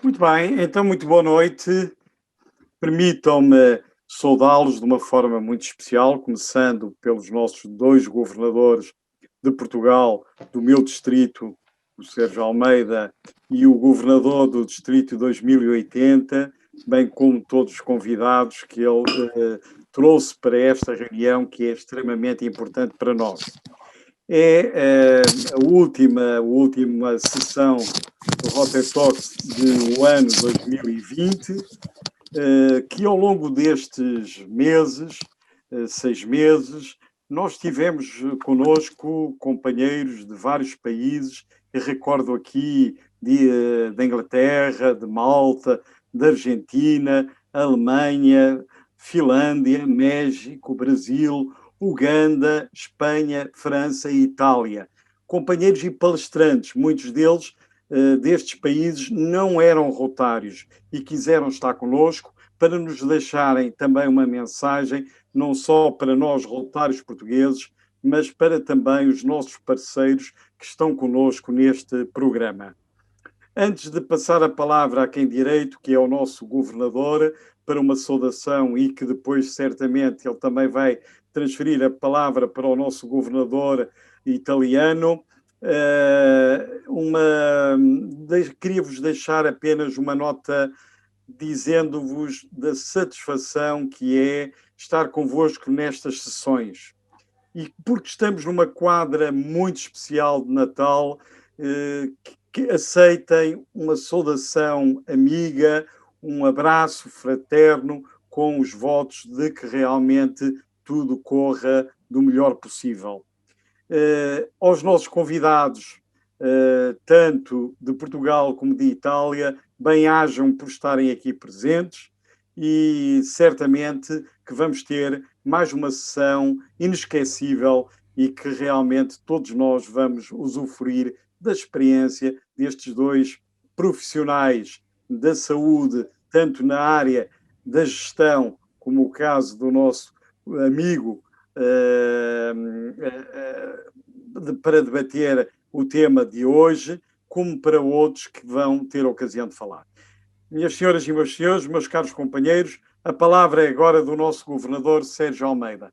Muito bem, então muito boa noite. Permitam-me saudá-los de uma forma muito especial, começando pelos nossos dois governadores de Portugal, do meu distrito, o Sérgio Almeida, e o governador do distrito 2080, bem como todos os convidados que ele trouxe para esta reunião, que é extremamente importante para nós. É a última sessão do Rotary Talks do ano 2020, que ao longo destes meses, 6 meses, nós tivemos connosco companheiros de vários países. Eu recordo aqui da Inglaterra, de Malta, da Argentina, Alemanha, Finlândia, México, Brasil, Uganda, Espanha, França e Itália. Companheiros e palestrantes, muitos deles destes países não eram rotários e quiseram estar connosco para nos deixarem também uma mensagem, não só para nós rotários portugueses, mas para também os nossos parceiros que estão connosco neste programa. Antes de passar a palavra a quem direito, que é o nosso governador, para uma saudação e que depois certamente ele também vai transferir a palavra para o nosso governador italiano, queria-vos deixar apenas uma nota dizendo-vos da satisfação que é estar convosco nestas sessões. E porque estamos numa quadra muito especial de Natal, que aceitem uma saudação amiga, um abraço fraterno, com os votos de que realmente tudo corra do melhor possível. Aos nossos convidados, tanto de Portugal como de Itália, bem-ajam por estarem aqui presentes e certamente que vamos ter mais uma sessão inesquecível e que realmente todos nós vamos usufruir da experiência destes dois profissionais da saúde, tanto na área da gestão, como o caso do nosso amigo, para debater o tema de hoje, como para outros que vão ter a ocasião de falar. Minhas senhoras e meus senhores, meus caros companheiros, a palavra é agora do nosso governador Sérgio Almeida.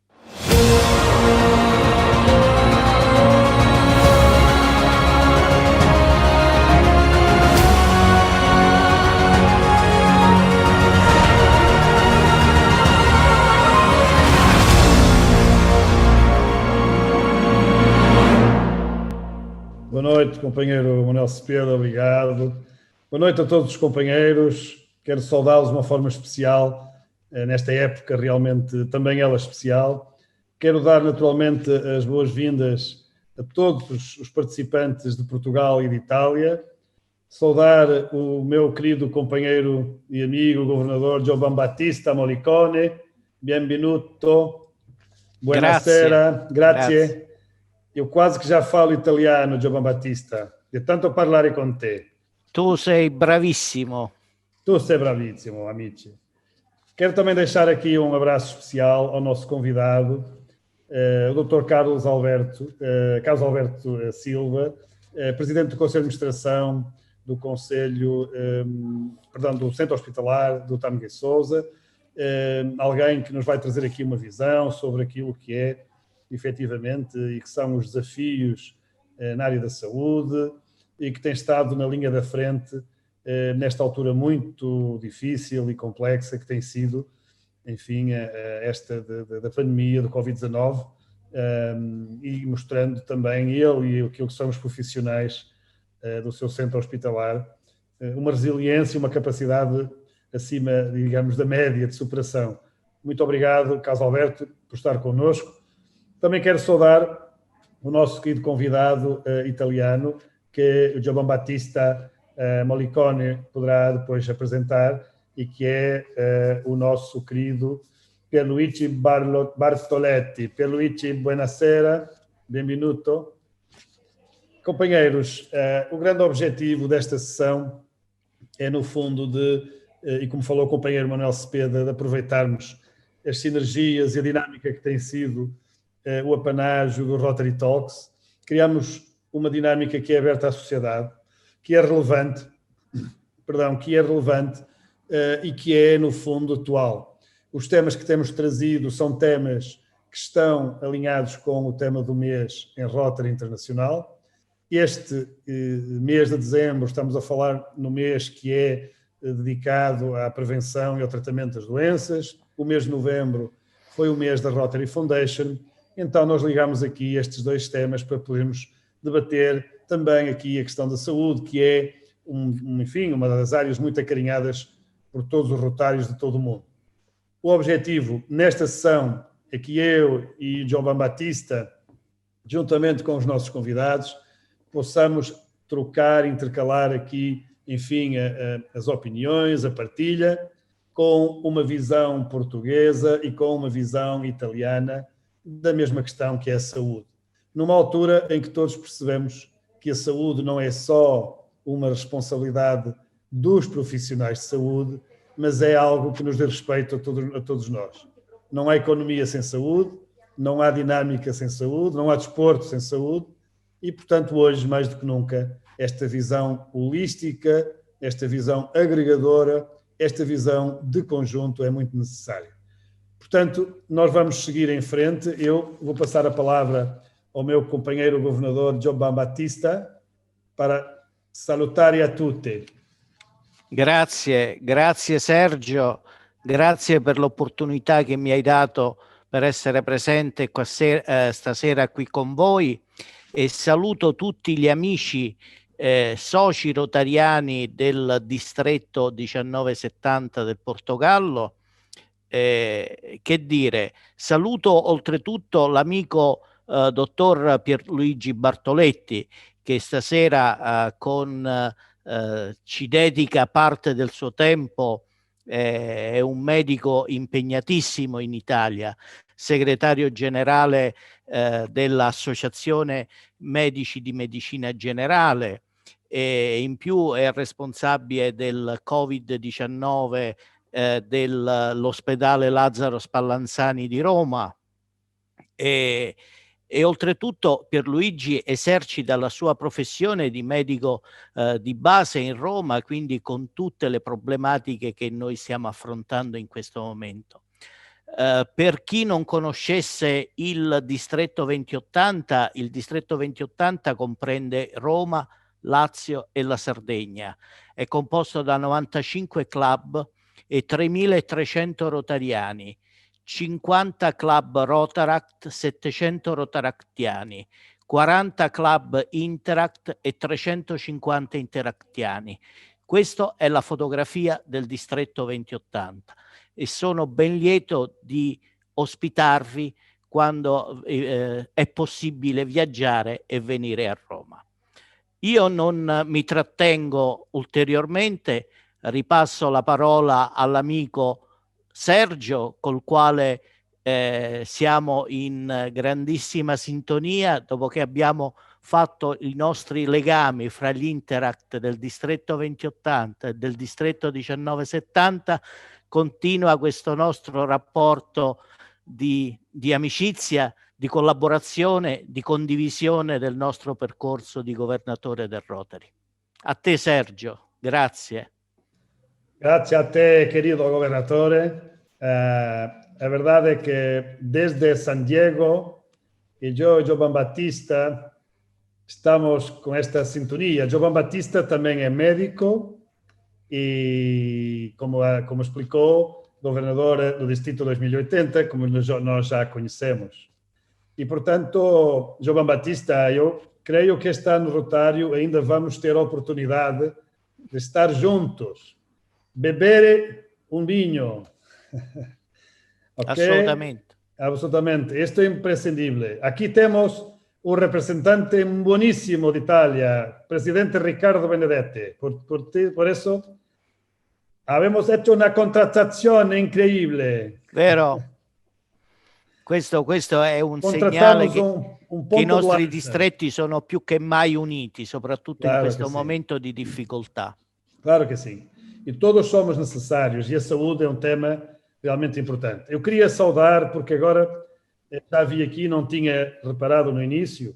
Boa noite, companheiro Manuel Cepeda, obrigado. Boa noite a todos os companheiros. Quero saudá-los de uma forma especial, nesta época realmente também ela especial. Quero dar naturalmente as boas-vindas a todos os participantes de Portugal e de Itália. Saudar o meu querido companheiro e amigo, o governador Giovan Battista Molicone. Benvenuto. Buonasera. Grazie. Eu quase que já falo italiano, Giovan Battista, de tanto parlare con te. Tu sei bravissimo. Tu sei bravissimo, amici. Quero também deixar aqui um abraço especial ao nosso convidado, o Dr. Carlos Alberto Silva, Presidente do Conselho de Administração do Conselho, do Centro Hospitalar do Tamiguei Sousa, alguém que nos vai trazer aqui uma visão sobre aquilo que é efetivamente, e que são os desafios na área da saúde e que tem estado na linha da frente nesta altura muito difícil e complexa que tem sido, enfim, esta da pandemia do Covid-19 e mostrando também ele e aquilo que são os profissionais do seu centro hospitalar uma resiliência, uma capacidade acima, digamos, da média de superação. Muito obrigado, Carlos Alberto, por estar connosco. Também quero saudar o nosso querido convidado italiano, que o Giovan Battista Molicone poderá depois apresentar, e que é o nosso querido Pierluigi Bartoletti. Pierluigi, buonasera, benvenuto. Companheiros, o grande objetivo desta sessão é, no fundo, e como falou o companheiro Manuel Cepeda, de aproveitarmos as sinergias e a dinâmica que tem sido o apanágio do Rotary Talks. Criamos uma dinâmica que é aberta à sociedade, que é relevante que é relevante e que é, no fundo, atual. Os temas que temos trazido são temas que estão alinhados com o tema do mês em Rotary Internacional. Este mês de dezembro estamos a falar no mês que é dedicado à prevenção e ao tratamento das doenças. O mês de novembro foi o mês da Rotary Foundation. Então nós ligamos aqui estes dois temas para podermos debater também aqui a questão da saúde, que é, enfim, uma das áreas muito acarinhadas por todos os rotários de todo o mundo. O objetivo nesta sessão é que eu e João Batista, juntamente com os nossos convidados, possamos trocar, intercalar aqui, enfim, as opiniões, a partilha, com uma visão portuguesa e com uma visão italiana da mesma questão que é a saúde. Numa altura em que todos percebemos que a saúde não é só uma responsabilidade dos profissionais de saúde, mas é algo que nos diz respeito a todos nós. Não há economia sem saúde, não há dinâmica sem saúde, não há desporto sem saúde e, portanto, hoje, mais do que nunca, esta visão holística, esta visão agregadora, esta visão de conjunto é muito necessária. Portanto, nós vamos seguir em frente. Eu vou passar a palavra ao meu companheiro governador Giovan Battista para salutare a tutti. Grazie Sergio, grazie per l'opportunità che mi hai dato per essere presente qua stasera qui con voi e saluto tutti gli amici soci rotariani del distretto 1970 del Portogallo. Che dire, saluto oltretutto l'amico dottor Pierluigi Bartoletti che stasera ci dedica parte del suo tempo, è un medico impegnatissimo in Italia, segretario generale dell'Associazione Medici di Medicina Generale e in più è responsabile del Covid-19 dell'ospedale Lazzaro Spallanzani di Roma e oltretutto Pierluigi esercita la sua professione di medico di base in Roma, quindi con tutte le problematiche che noi stiamo affrontando in questo momento. Per chi non conoscesse il distretto 2080, il distretto 2080 comprende Roma, Lazio e la Sardegna. È composto da 95 club e 3.300 rotariani, 50 club Rotaract, 700 rotaractiani, 40 club Interact e 350 interactiani. Questa è la fotografia del distretto 2080 e sono ben lieto di ospitarvi quando è possibile viaggiare e venire a Roma. Io non mi trattengo ulteriormente, ripasso la parola all'amico Sergio, col quale siamo in grandissima sintonia dopo che abbiamo fatto i nostri legami fra gli Interact del distretto 2080 e del distretto 1970. Continua questo nostro rapporto di amicizia, di collaborazione, di condivisione del nostro percorso di governatore del Rotary. A te Sergio, grazie. Grazie a te, querido gobernatore. La verdad es que desde San Diego y yo, Giovan Battista, estamos con esta sintonía. Giovan Battista también es médico y, como explicó, gobernador del Distrito 2080, como nós já conhecemos. E, portanto, Giovan Battista, eu creio que este ano rotário ainda vamos ter a oportunidade de estar juntos, beber un vinho. Okay? Assolutamente. Absolutamente. Esto es imprescindible. Aquí tenemos un representante buenísimo de Italia, presidente Riccardo Benedetti. Por eso abbiamo hecho una contrattazione incredibile. Vero. Questo è un segnale che i nostri distretti sono più che mai uniti, soprattutto in questo momento di difficoltà. Claro que sim. E todos somos necessários e a saúde é um tema realmente importante. Eu queria saudar, porque agora já vi aqui, não tinha reparado no início,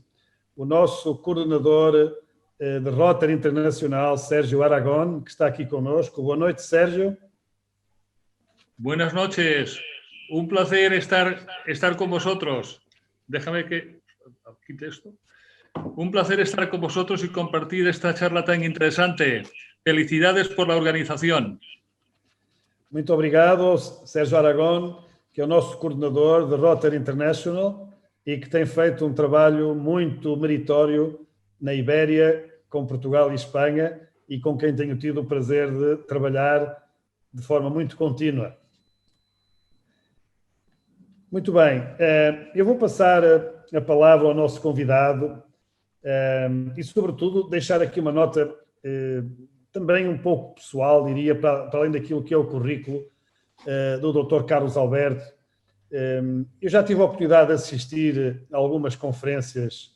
o nosso coordenador de Rotary Internacional, Sérgio Aragón, que está aqui conosco. Boa noite, Sérgio. Buenas noches. Un placer estar con vosotros. Déjame que quite esto. Un placer estar con vosotros y compartir esta charla tan interesante. Felicidades por la organización. Muito obrigado, Sérgio Aragón, que é o nosso coordenador de Rotary International e que tem feito um trabalho muito meritório na Ibéria, com Portugal e Espanha, e com quem tenho tido o prazer de trabalhar de forma muito contínua. Muito bem, eu vou passar a palavra ao nosso convidado e, sobretudo, deixar aqui uma nota também um pouco pessoal, diria, para além daquilo que é o currículo do Dr. Carlos Alberto. Eu já tive a oportunidade de assistir a algumas conferências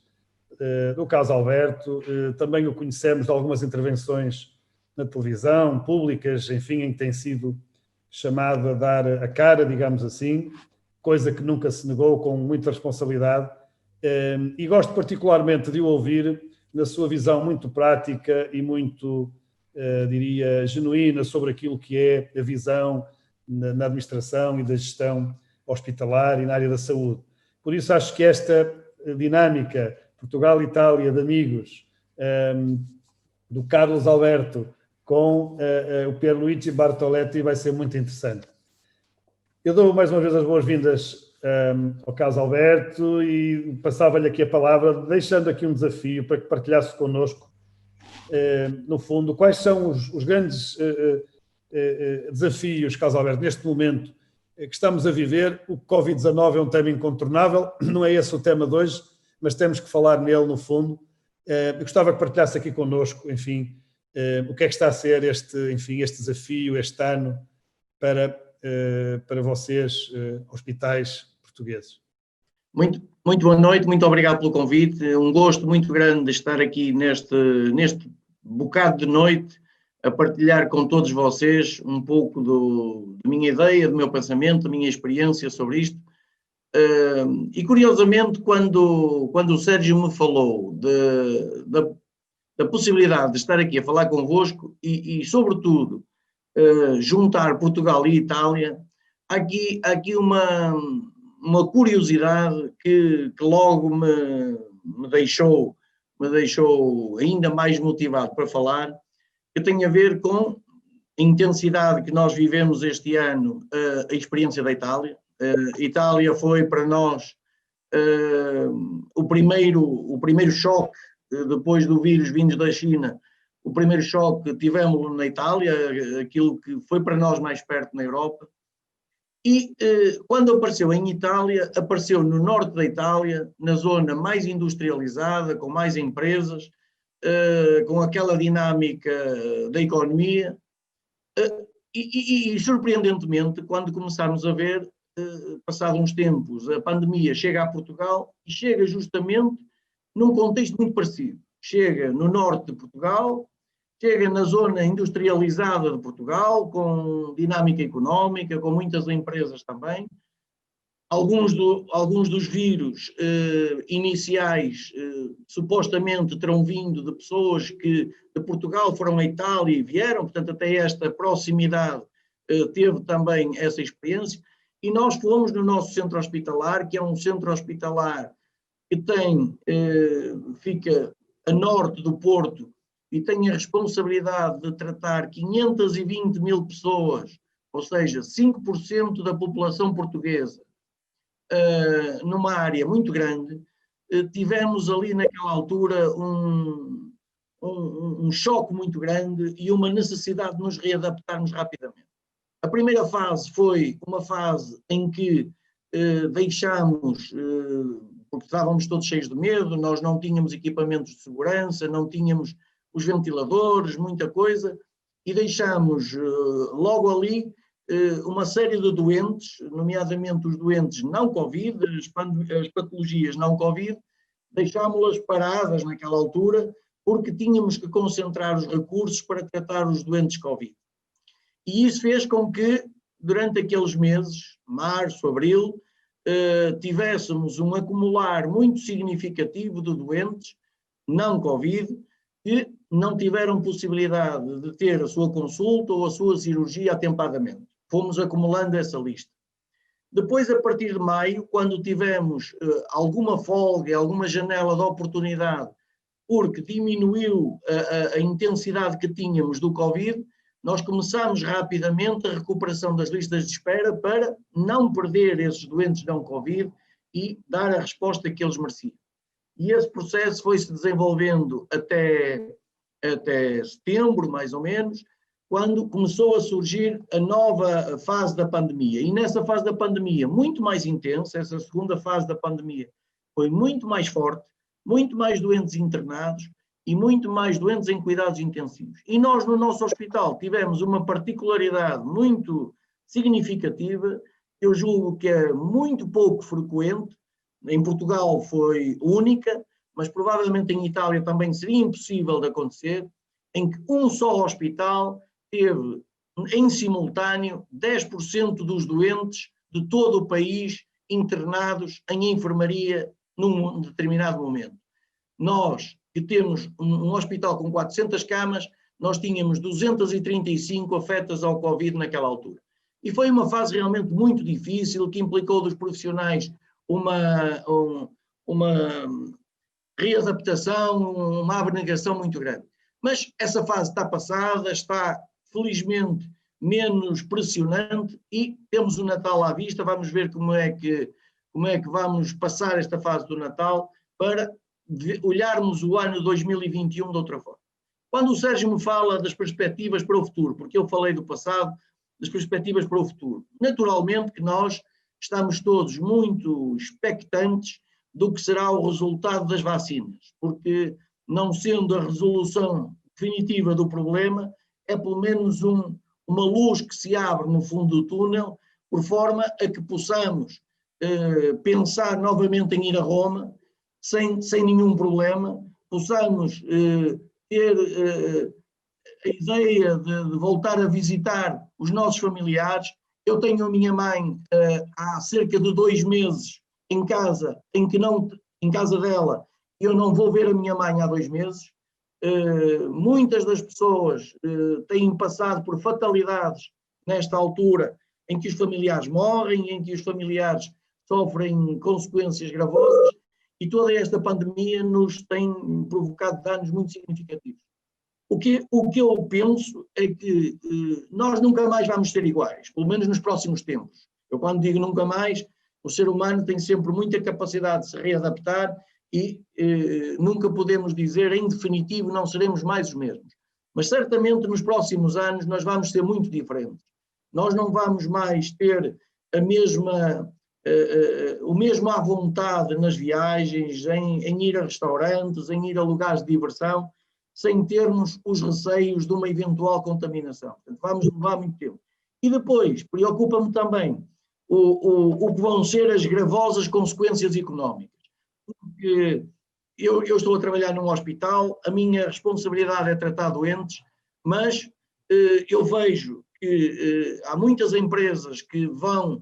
do Carlos Alberto, também o conhecemos de algumas intervenções na televisão, públicas, enfim, em que tem sido chamado a dar a cara, digamos assim, coisa que nunca se negou, com muita responsabilidade, e gosto particularmente de o ouvir na sua visão muito prática e muito, diria, genuína sobre aquilo que é a visão na administração e da gestão hospitalar e na área da saúde. Por isso acho que esta dinâmica Portugal-Itália de amigos do Carlos Alberto com o Pierluigi Bartoletti vai ser muito interessante. Eu dou mais uma vez as boas-vindas ao Carlos Alberto e passava-lhe aqui a palavra, deixando aqui um desafio para que partilhasse connosco, no fundo, quais são os grandes desafios, Carlos Alberto, neste momento que estamos a viver. O Covid-19 é um tema incontornável, não é esse o tema de hoje, mas temos que falar nele, no fundo. Eu gostava que partilhasse aqui connosco, enfim, o que é que está a ser este desafio, este ano, para vocês, hospitais portugueses. Muito boa noite, muito obrigado pelo convite. Um gosto muito grande de estar aqui neste bocado de noite a partilhar com todos vocês um pouco da minha ideia, do meu pensamento, da minha experiência sobre isto. E curiosamente, quando o Sérgio me falou da possibilidade de estar aqui a falar convosco e sobretudo, juntar Portugal e Itália, há aqui uma curiosidade que logo me deixou ainda mais motivado para falar, que tem a ver com a intensidade que nós vivemos este ano, a experiência da Itália. A Itália foi para nós o primeiro choque, depois do vírus vindos da China. O primeiro choque que tivemos na Itália, aquilo que foi para nós mais perto na Europa. E quando apareceu em Itália, apareceu no norte da Itália, na zona mais industrializada, com mais empresas, com aquela dinâmica da economia. E surpreendentemente, quando começámos a ver, passados uns tempos, a pandemia chega a Portugal e chega justamente num contexto muito parecido. Chega no norte de Portugal, chega na zona industrializada de Portugal, com dinâmica económica, com muitas empresas também. Alguns dos vírus iniciais supostamente terão vindo de pessoas que de Portugal foram à Itália e vieram, portanto até esta proximidade teve também essa experiência. E nós fomos no nosso centro hospitalar, que é um centro hospitalar que fica a norte do Porto, e tem a responsabilidade de tratar 520 mil pessoas, ou seja, 5% da população portuguesa, numa área muito grande. Tivemos ali naquela altura um choque muito grande e uma necessidade de nos readaptarmos rapidamente. A primeira fase foi uma fase em que deixámos, porque estávamos todos cheios de medo, nós não tínhamos equipamentos de segurança, não tínhamos os ventiladores, muita coisa, e deixámos logo ali uma série de doentes, nomeadamente os doentes não Covid, as patologias não Covid, deixámos-las paradas naquela altura, porque tínhamos que concentrar os recursos para tratar os doentes Covid. E isso fez com que, durante aqueles meses, março, abril, tivéssemos um acumular muito significativo de doentes não Covid, que não tiveram possibilidade de ter a sua consulta ou a sua cirurgia atempadamente. Fomos acumulando essa lista. Depois, a partir de maio, quando tivemos alguma folga, alguma janela de oportunidade, porque diminuiu a intensidade que tínhamos do Covid, nós começámos rapidamente a recuperação das listas de espera para não perder esses doentes não Covid e dar a resposta que eles mereciam. E esse processo foi-se desenvolvendo até setembro, mais ou menos, quando começou a surgir a nova fase da pandemia. E nessa fase da pandemia, muito mais intensa, essa segunda fase da pandemia foi muito mais forte, muito mais doentes internados e muito mais doentes em cuidados intensivos. E nós, no nosso hospital, tivemos uma particularidade muito significativa, eu julgo que é muito pouco frequente. Em Portugal foi única, mas provavelmente em Itália também seria impossível de acontecer, em que um só hospital teve em simultâneo 10% dos doentes de todo o país internados em enfermaria num determinado momento. Nós, que temos um hospital com 400 camas, nós tínhamos 235 afetas ao Covid naquela altura. E foi uma fase realmente muito difícil, que implicou dos profissionais uma readaptação, uma abnegação muito grande. Mas essa fase está passada, está felizmente menos pressionante e temos o Natal à vista. Vamos ver como é que vamos passar esta fase do Natal para olharmos o ano 2021 de outra forma. Quando o Sérgio me fala das perspectivas para o futuro, porque eu falei do passado, das perspectivas para o futuro, naturalmente que nós estamos todos muito expectantes do que será o resultado das vacinas, porque não sendo a resolução definitiva do problema, é pelo menos uma luz que se abre no fundo do túnel, por forma a que possamos pensar novamente em ir a Roma, sem nenhum problema, possamos ter a ideia de voltar a visitar os nossos familiares. Eu tenho a minha mãe há cerca de 2 meses em casa, em casa dela, eu não vou ver a minha mãe há 2 meses. Muitas das pessoas têm passado por fatalidades nesta altura, em que os familiares morrem, em que os familiares sofrem consequências gravosas, e toda esta pandemia nos tem provocado danos muito significativos. O que eu penso é que nós nunca mais vamos ser iguais, pelo menos nos próximos tempos. Eu, quando digo nunca mais, o ser humano tem sempre muita capacidade de se readaptar e nunca podemos dizer, em definitivo, não seremos mais os mesmos. Mas certamente nos próximos anos nós vamos ser muito diferentes. Nós não vamos mais ter o mesmo à vontade nas viagens, em ir a restaurantes, em ir a lugares de diversão, sem termos os receios de uma eventual contaminação. Portanto, vamos levar muito tempo. E depois, preocupa-me também o que vão ser as gravosas consequências económicas. Porque eu estou a trabalhar num hospital, a minha responsabilidade é tratar doentes, mas eu vejo que há muitas empresas que vão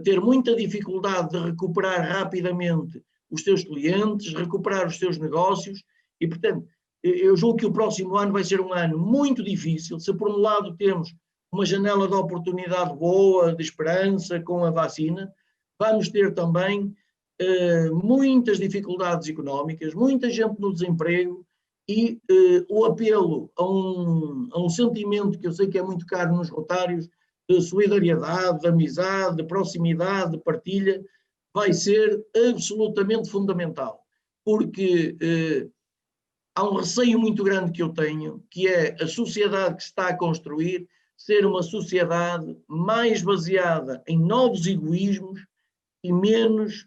ter muita dificuldade de recuperar rapidamente os seus clientes, recuperar os seus negócios, e portanto eu julgo que o próximo ano vai ser um ano muito difícil. Se por um lado temos uma janela de oportunidade boa, de esperança com a vacina, vamos ter também muitas dificuldades económicas, muita gente no desemprego e o apelo a um sentimento que eu sei que é muito caro nos rotários, de solidariedade, de amizade, de proximidade, de partilha, vai ser absolutamente fundamental, porque há um receio muito grande que eu tenho, que é a sociedade que se está a construir ser uma sociedade mais baseada em novos egoísmos e menos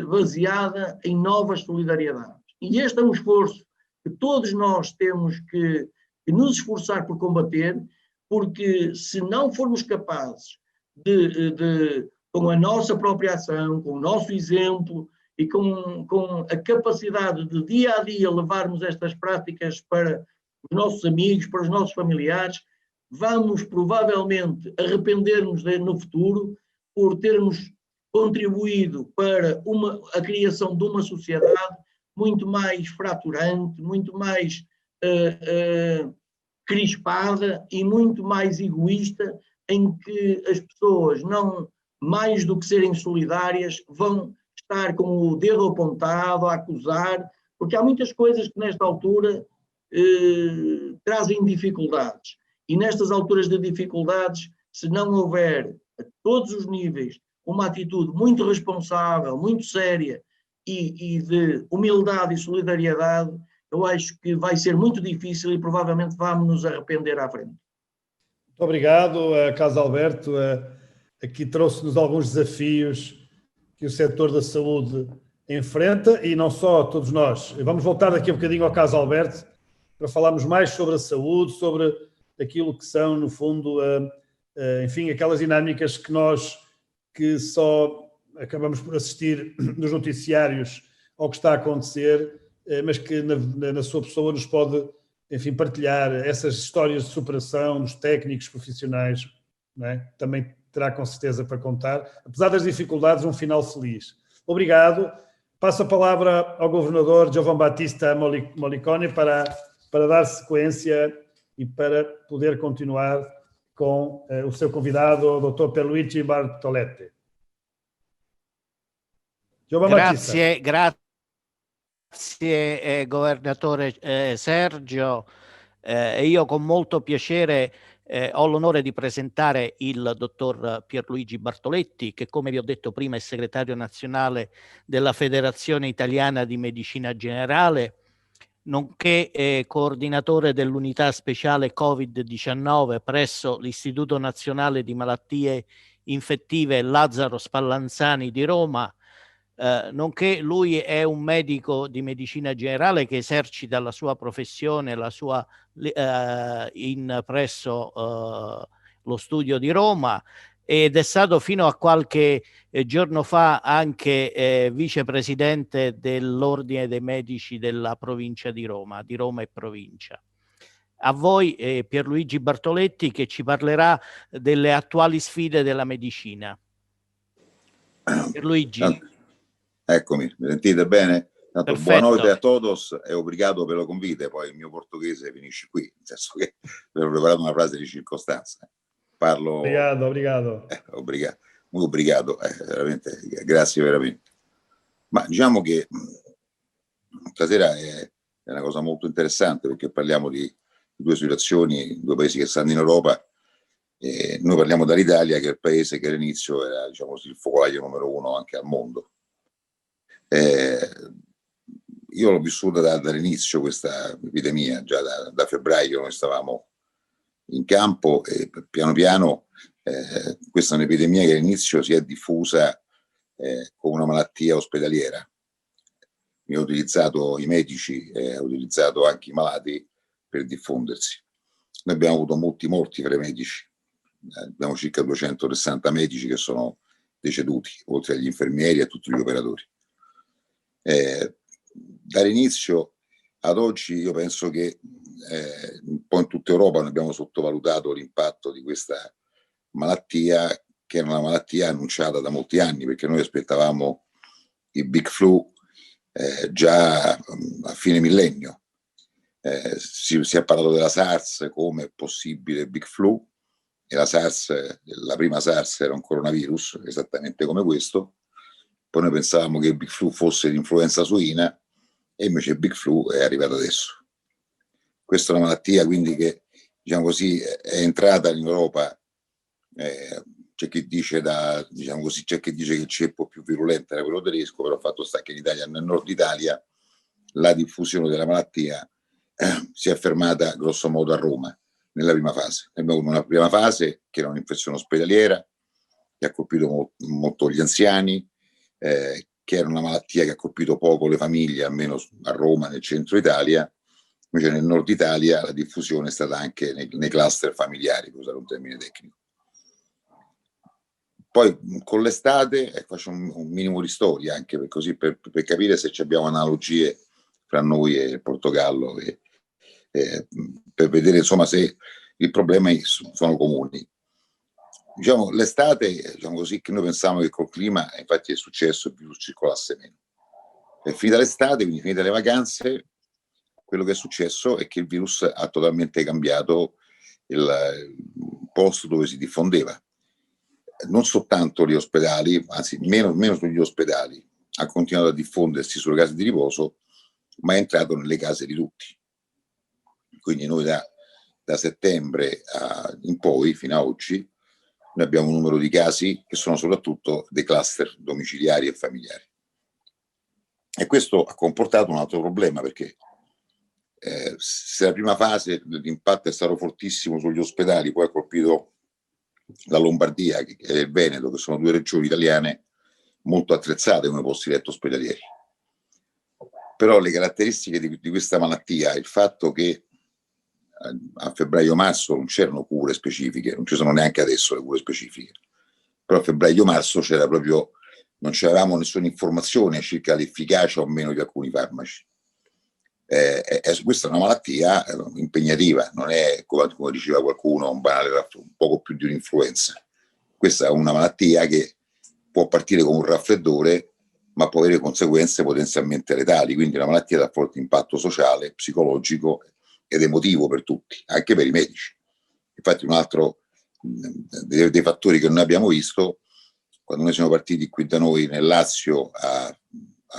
baseada em novas solidariedades. E este é um esforço que todos nós temos que nos esforçar por combater, porque se não formos capazes com a nossa própria ação, com o nosso exemplo e com a capacidade de dia a dia levarmos estas práticas para os nossos amigos, para os nossos familiares, vamos provavelmente arrepender-nos no futuro por termos contribuído para a criação de uma sociedade muito mais fraturante, muito mais crispada e muito mais egoísta, em que as pessoas, não mais do que serem solidárias, vão estar com o dedo apontado a acusar, porque há muitas coisas que nesta altura trazem dificuldades. E nestas alturas de dificuldades, se não houver a todos os níveis uma atitude muito responsável, muito séria e de humildade e solidariedade, eu acho que vai ser muito difícil e provavelmente vamos nos arrepender à frente. Muito obrigado, Carlos Alberto. Aqui trouxe-nos alguns desafios que o setor da saúde enfrenta e não só todos nós. Vamos voltar daqui a um bocadinho ao Carlos Alberto para falarmos mais sobre a saúde, sobre aquilo que são, no fundo, enfim, aquelas dinâmicas que só acabamos por assistir nos noticiários ao que está a acontecer, mas que na sua pessoa nos pode, enfim, partilhar essas histórias de superação dos técnicos profissionais, não é? Também terá com certeza para contar, apesar das dificuldades, um final feliz. Obrigado. Passo a palavra ao governador Giovan Battista Mollicone para dar sequência e para poder continuar com o seu convidado, o Dr. Pierluigi Bartoletti. Giovan Battista. Grazie governatore Sergio. Io con molto piacere ho l'onore di presentare il dottor Pierluigi Bartoletti, che come vi ho detto prima è segretario nazionale della Federazione Italiana di Medicina Generale, nonché coordinatore dell'unità speciale Covid-19 presso l'Istituto Nazionale di Malattie Infettive Lazzaro Spallanzani di Roma, nonché lui è un medico di medicina generale che esercita la sua professione, presso lo studio di Roma, ed è stato fino a qualche giorno fa anche vicepresidente dell'Ordine dei Medici della provincia di Roma e provincia. A voi Pierluigi Bartoletti, che ci parlerà delle attuali sfide della medicina. Pierluigi. Eccomi, mi sentite bene? Tanto Perfetto. Buona notte a todos e obrigado per lo convite, poi il mio portoghese finisce qui, nel senso che vi ho preparato una frase di circostanza. Parlo... Obrigado. Obrigado, veramente, grazie veramente. Ma diciamo che stasera è una cosa molto interessante perché parliamo di due situazioni, due paesi che stanno in Europa. E noi parliamo dall'Italia, che è il paese che all'inizio era, diciamo così, il focolaio numero uno anche al mondo. Io l'ho vissuta dall'inizio questa epidemia, già da febbraio noi stavamo in campo e piano piano questa è un'epidemia che all'inizio si è diffusa come una malattia ospedaliera. Mi ho utilizzato i medici, ho utilizzato anche i malati per diffondersi. Noi abbiamo avuto molti morti fra i medici, abbiamo circa 260 medici che sono deceduti, oltre agli infermieri e a tutti gli operatori. Dall'inizio ad oggi io penso che un po' in tutta Europa noi abbiamo sottovalutato l'impatto di questa malattia, che era una malattia annunciata da molti anni, perché noi aspettavamo il Big Flu già a fine millennio. Si è parlato della SARS come possibile Big Flu, e la prima SARS era un coronavirus esattamente come questo. Poi noi pensavamo che il Big Flu fosse l'influenza suina e invece il Big Flu è arrivato adesso. Questa è una malattia quindi che, diciamo così, è entrata in Europa. C'è chi dice diciamo così, c'è chi dice che il ceppo più virulento era quello tedesco, però il fatto sta che in Italia, nel nord Italia, la diffusione della malattia si è fermata grosso modo a Roma nella prima fase. Abbiamo avuto una prima fase che era un'infezione ospedaliera che ha colpito molto gli anziani, che era una malattia che ha colpito poco le famiglie, almeno a Roma, nel centro Italia. Invece nel nord Italia la diffusione è stata anche nei cluster familiari, per usare un termine tecnico. Poi con l'estate faccio un minimo di storia anche per capire se abbiamo analogie fra noi e il Portogallo, per vedere insomma se i problemi sono comuni. Diciamo l'estate, diciamo così, che noi pensavamo che col clima, infatti è successo, il virus circolasse meno. È finita l'estate, quindi finite le vacanze, quello che è successo è che il virus ha totalmente cambiato il posto dove si diffondeva. Non soltanto gli ospedali, anzi meno sugli ospedali, ha continuato a diffondersi sulle case di riposo, ma è entrato nelle case di tutti. Quindi noi da settembre in poi, fino a oggi, noi abbiamo un numero di casi che sono soprattutto dei cluster domiciliari e familiari. E questo ha comportato un altro problema, perché se la prima fase l'impatto è stato fortissimo sugli ospedali, poi ha colpito la Lombardia e il Veneto, che sono due regioni italiane molto attrezzate come posti letto ospedalieri. Però le caratteristiche di questa malattia, il fatto che a febbraio-marzo non c'erano cure specifiche, non ci sono neanche adesso le cure specifiche, però a febbraio-marzo c'era proprio, non c'avevamo nessuna informazione circa l'efficacia o meno di alcuni farmaci. Questa è una malattia impegnativa, non è come diceva qualcuno un poco più di un'influenza. Questa è una malattia che può partire con un raffreddore, ma può avere conseguenze potenzialmente letali, quindi è una malattia da forte impatto sociale, psicologico ed emotivo per tutti, anche per i medici. Infatti un altro dei fattori che noi abbiamo visto, quando noi siamo partiti qui da noi nel Lazio a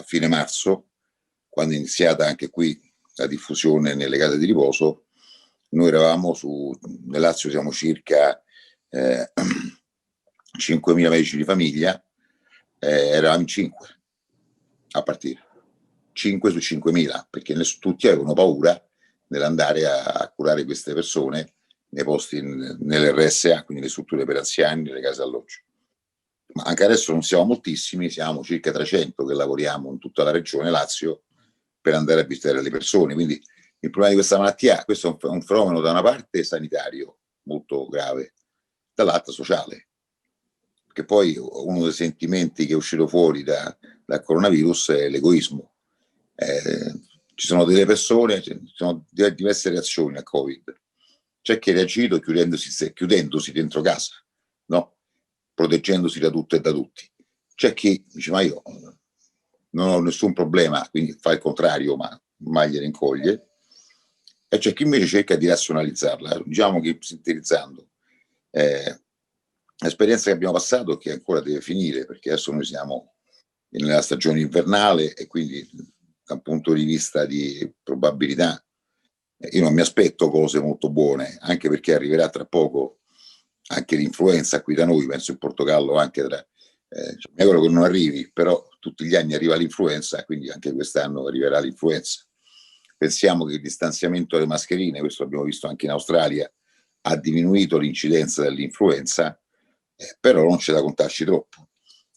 fine marzo, quando è iniziata anche qui la diffusione nelle case di riposo, noi eravamo nel Lazio siamo circa 5.000 medici di famiglia, eravamo in 5 a partire, 5 su 5.000, perché tutti avevano paura nell'andare a curare queste persone nei posti, nelle RSA, quindi le strutture per anziani, nelle case alloggio. Ma anche adesso non siamo moltissimi, siamo circa 300 che lavoriamo in tutta la regione Lazio per andare a visitare le persone. Quindi il problema di questa malattia, questo è un fenomeno da una parte sanitario molto grave, dall'altra sociale, perché poi uno dei sentimenti che è uscito fuori dal coronavirus è l'egoismo. Ci sono delle persone, ci sono diverse reazioni al Covid. C'è chi ha reagito chiudendosi dentro casa, no? Proteggendosi da tutto e da tutti. C'è chi dice ma io non ho nessun problema, quindi fa il contrario, ma gliene incoglie. E c'è chi invece cerca di razionalizzarla. Diciamo che sintetizzando, l'esperienza che abbiamo passato che ancora deve finire, perché adesso noi siamo nella stagione invernale e quindi da un punto di vista di probabilità io non mi aspetto cose molto buone, anche perché arriverà tra poco anche l'influenza qui da noi, penso in Portogallo anche mi auguro che non arrivi, però tutti gli anni arriva l'influenza, quindi anche quest'anno arriverà l'influenza. Pensiamo che il distanziamento delle mascherine, questo l'abbiamo visto anche in Australia, ha diminuito l'incidenza dell'influenza, però non c'è da contarci troppo.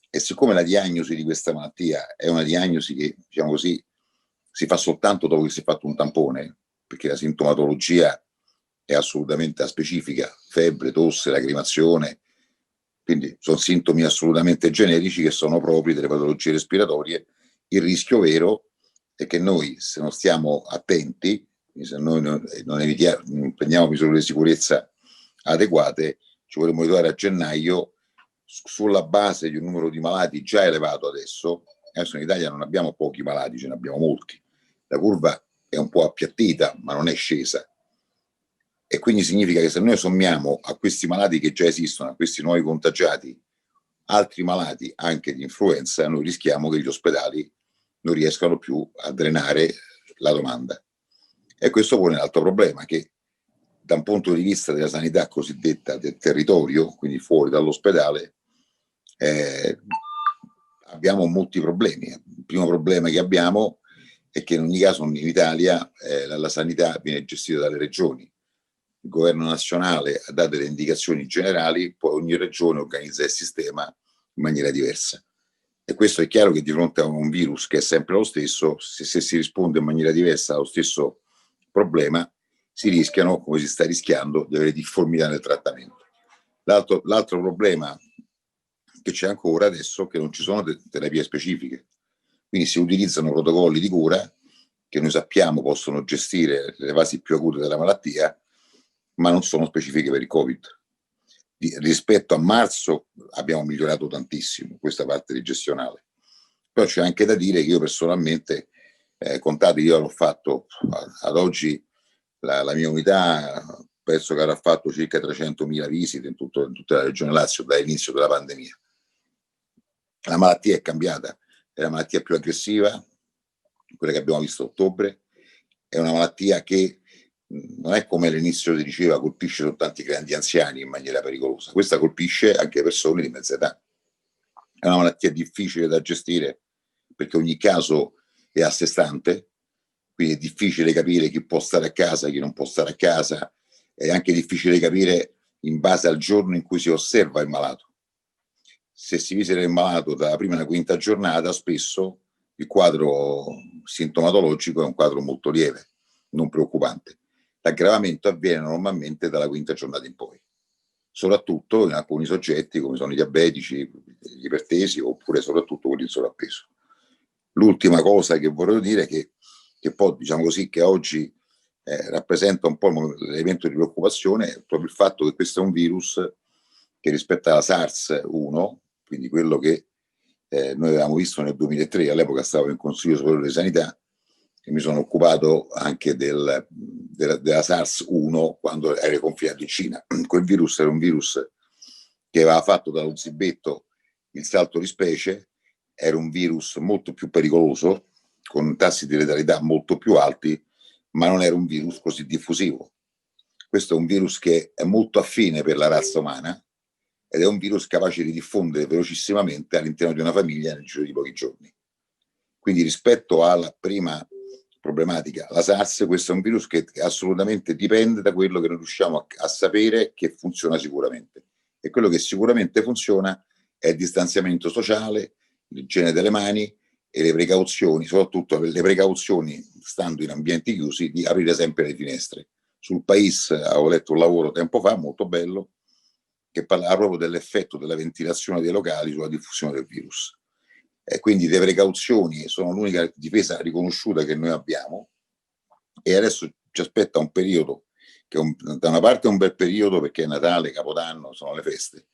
E siccome la diagnosi di questa malattia è una diagnosi che, diciamo così, si fa soltanto dopo che si è fatto un tampone, perché la sintomatologia è assolutamente aspecifica, febbre, tosse, lacrimazione, quindi sono sintomi assolutamente generici che sono propri delle patologie respiratorie. Il rischio vero è che noi, se non stiamo attenti, se noi non prendiamo misure di sicurezza adeguate, ci vorremmo ritrovare a gennaio sulla base di un numero di malati già elevato adesso in Italia non abbiamo pochi malati, ce ne abbiamo molti. La curva è un po' appiattita, ma non è scesa. E quindi significa che se noi sommiamo a questi malati che già esistono, a questi nuovi contagiati, altri malati anche di influenza, noi rischiamo che gli ospedali non riescano più a drenare la domanda. E questo pone un altro problema, che da un punto di vista della sanità cosiddetta del territorio, quindi fuori dall'ospedale, abbiamo molti problemi. Il primo problema che abbiamo è che in ogni caso in Italia la sanità viene gestita dalle regioni. Il governo nazionale ha dato delle indicazioni generali, poi ogni regione organizza il sistema in maniera diversa. E questo è chiaro che di fronte a un virus che è sempre lo stesso, se si risponde in maniera diversa allo stesso problema, si rischiano, come si sta rischiando, di avere difformità nel trattamento. L'altro problema che c'è ancora adesso è che non ci sono terapie specifiche. Quindi si utilizzano protocolli di cura che noi sappiamo possono gestire le fasi più acute della malattia, ma non sono specifiche per il Covid. Rispetto a marzo abbiamo migliorato tantissimo questa parte di gestionale. Però c'è anche da dire che io personalmente contate, io l'ho fatto ad oggi, la mia unità penso che avrà fatto circa 300.000 visite in tutta la regione Lazio dall'inizio della pandemia. La malattia è cambiata, è la malattia più aggressiva, quella che abbiamo visto a ottobre, è una malattia che non è come all'inizio si diceva colpisce soltanto i grandi anziani in maniera pericolosa, questa colpisce anche persone di mezza età. È una malattia difficile da gestire perché ogni caso è a sé stante, quindi è difficile capire chi può stare a casa, chi non può stare a casa, è anche difficile capire in base al giorno in cui si osserva il malato. Se si visita il malato dalla prima alla quinta giornata, spesso il quadro sintomatologico è un quadro molto lieve, non preoccupante. L'aggravamento avviene normalmente dalla quinta giornata in poi, soprattutto in alcuni soggetti come sono i diabetici, gli ipertesi oppure soprattutto quelli in sovrappeso. L'ultima cosa che vorrei dire è che poi diciamo così che oggi rappresenta un po' l'elemento di preoccupazione è proprio il fatto che questo è un virus che rispetto alla SARS-1, quindi quello che noi avevamo visto nel 2003, all'epoca stavo in Consiglio Superiore di Sanità e mi sono occupato anche della SARS-1 quando ero confinato in Cina. Quel virus era un virus che aveva fatto dallo zibetto il salto di specie, era un virus molto più pericoloso, con tassi di letalità molto più alti, ma non era un virus così diffusivo. Questo è un virus che è molto affine per la razza umana ed è un virus capace di diffondere velocissimamente all'interno di una famiglia nel giro di pochi giorni. Quindi rispetto alla prima problematica, la SARS, questo è un virus che assolutamente dipende da quello che noi riusciamo a sapere che funziona sicuramente. E quello che sicuramente funziona è il distanziamento sociale, l'igiene delle mani e le precauzioni, soprattutto le precauzioni, stando in ambienti chiusi, di aprire sempre le finestre. Sul País avevo letto un lavoro tempo fa, molto bello, che parlava proprio dell'effetto della ventilazione dei locali sulla diffusione del virus. Quindi le precauzioni sono l'unica difesa riconosciuta che noi abbiamo e adesso ci aspetta un periodo che da una parte è un bel periodo perché è Natale, Capodanno, sono le feste,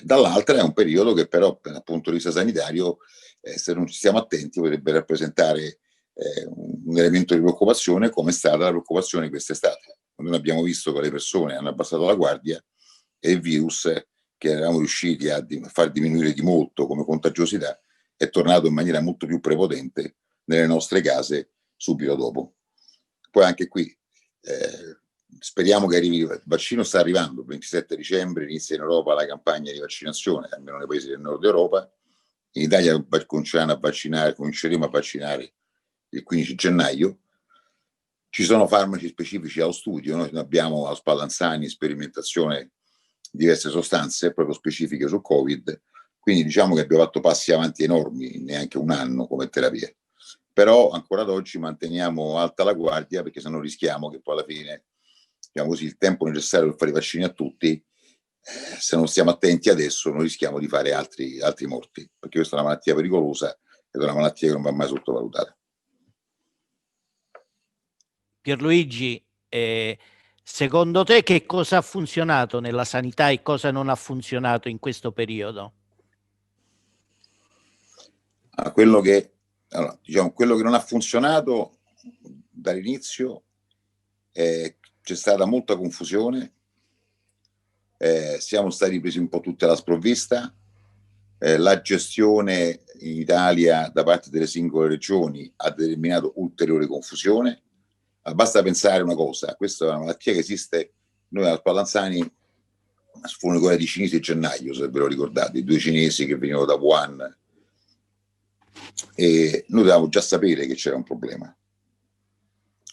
dall'altra è un periodo che però dal punto di vista sanitario se non ci stiamo attenti potrebbe rappresentare un elemento di preoccupazione come è stata la preoccupazione quest'estate, quando noi abbiamo visto che le persone hanno abbassato la guardia e il virus che eravamo riusciti a far diminuire di molto come contagiosità è tornato in maniera molto più prepotente nelle nostre case subito dopo. Poi anche qui speriamo che arrivi, il vaccino sta arrivando, il 27 dicembre inizia in Europa la campagna di vaccinazione, almeno nei paesi del nord Europa, in Italia cominceremo a vaccinare il 15 gennaio, ci sono farmaci specifici allo studio, noi abbiamo a Spallanzani in sperimentazione diverse sostanze proprio specifiche su Covid, quindi diciamo che abbiamo fatto passi avanti enormi, neanche un anno come terapia. Però ancora ad oggi manteniamo alta la guardia perché se no rischiamo che poi alla fine, diciamo così, il tempo necessario per fare i vaccini a tutti, se non stiamo attenti adesso, noi rischiamo di fare altri morti, perché questa è una malattia pericolosa ed è una malattia che non va mai sottovalutata. Pierluigi, secondo te che cosa ha funzionato nella sanità e cosa non ha funzionato in questo periodo? Quello che non ha funzionato dall'inizio c'è stata molta confusione, siamo stati presi un po' tutti alla sprovvista, la gestione in Italia da parte delle singole regioni ha determinato ulteriore confusione. Basta pensare una cosa, questa è una malattia che esiste, noi a Spallanzani furono quella di cinesi a gennaio, se ve lo ricordate, i 2 cinesi che venivano da Wuhan, e noi dovevamo già sapere che c'era un problema.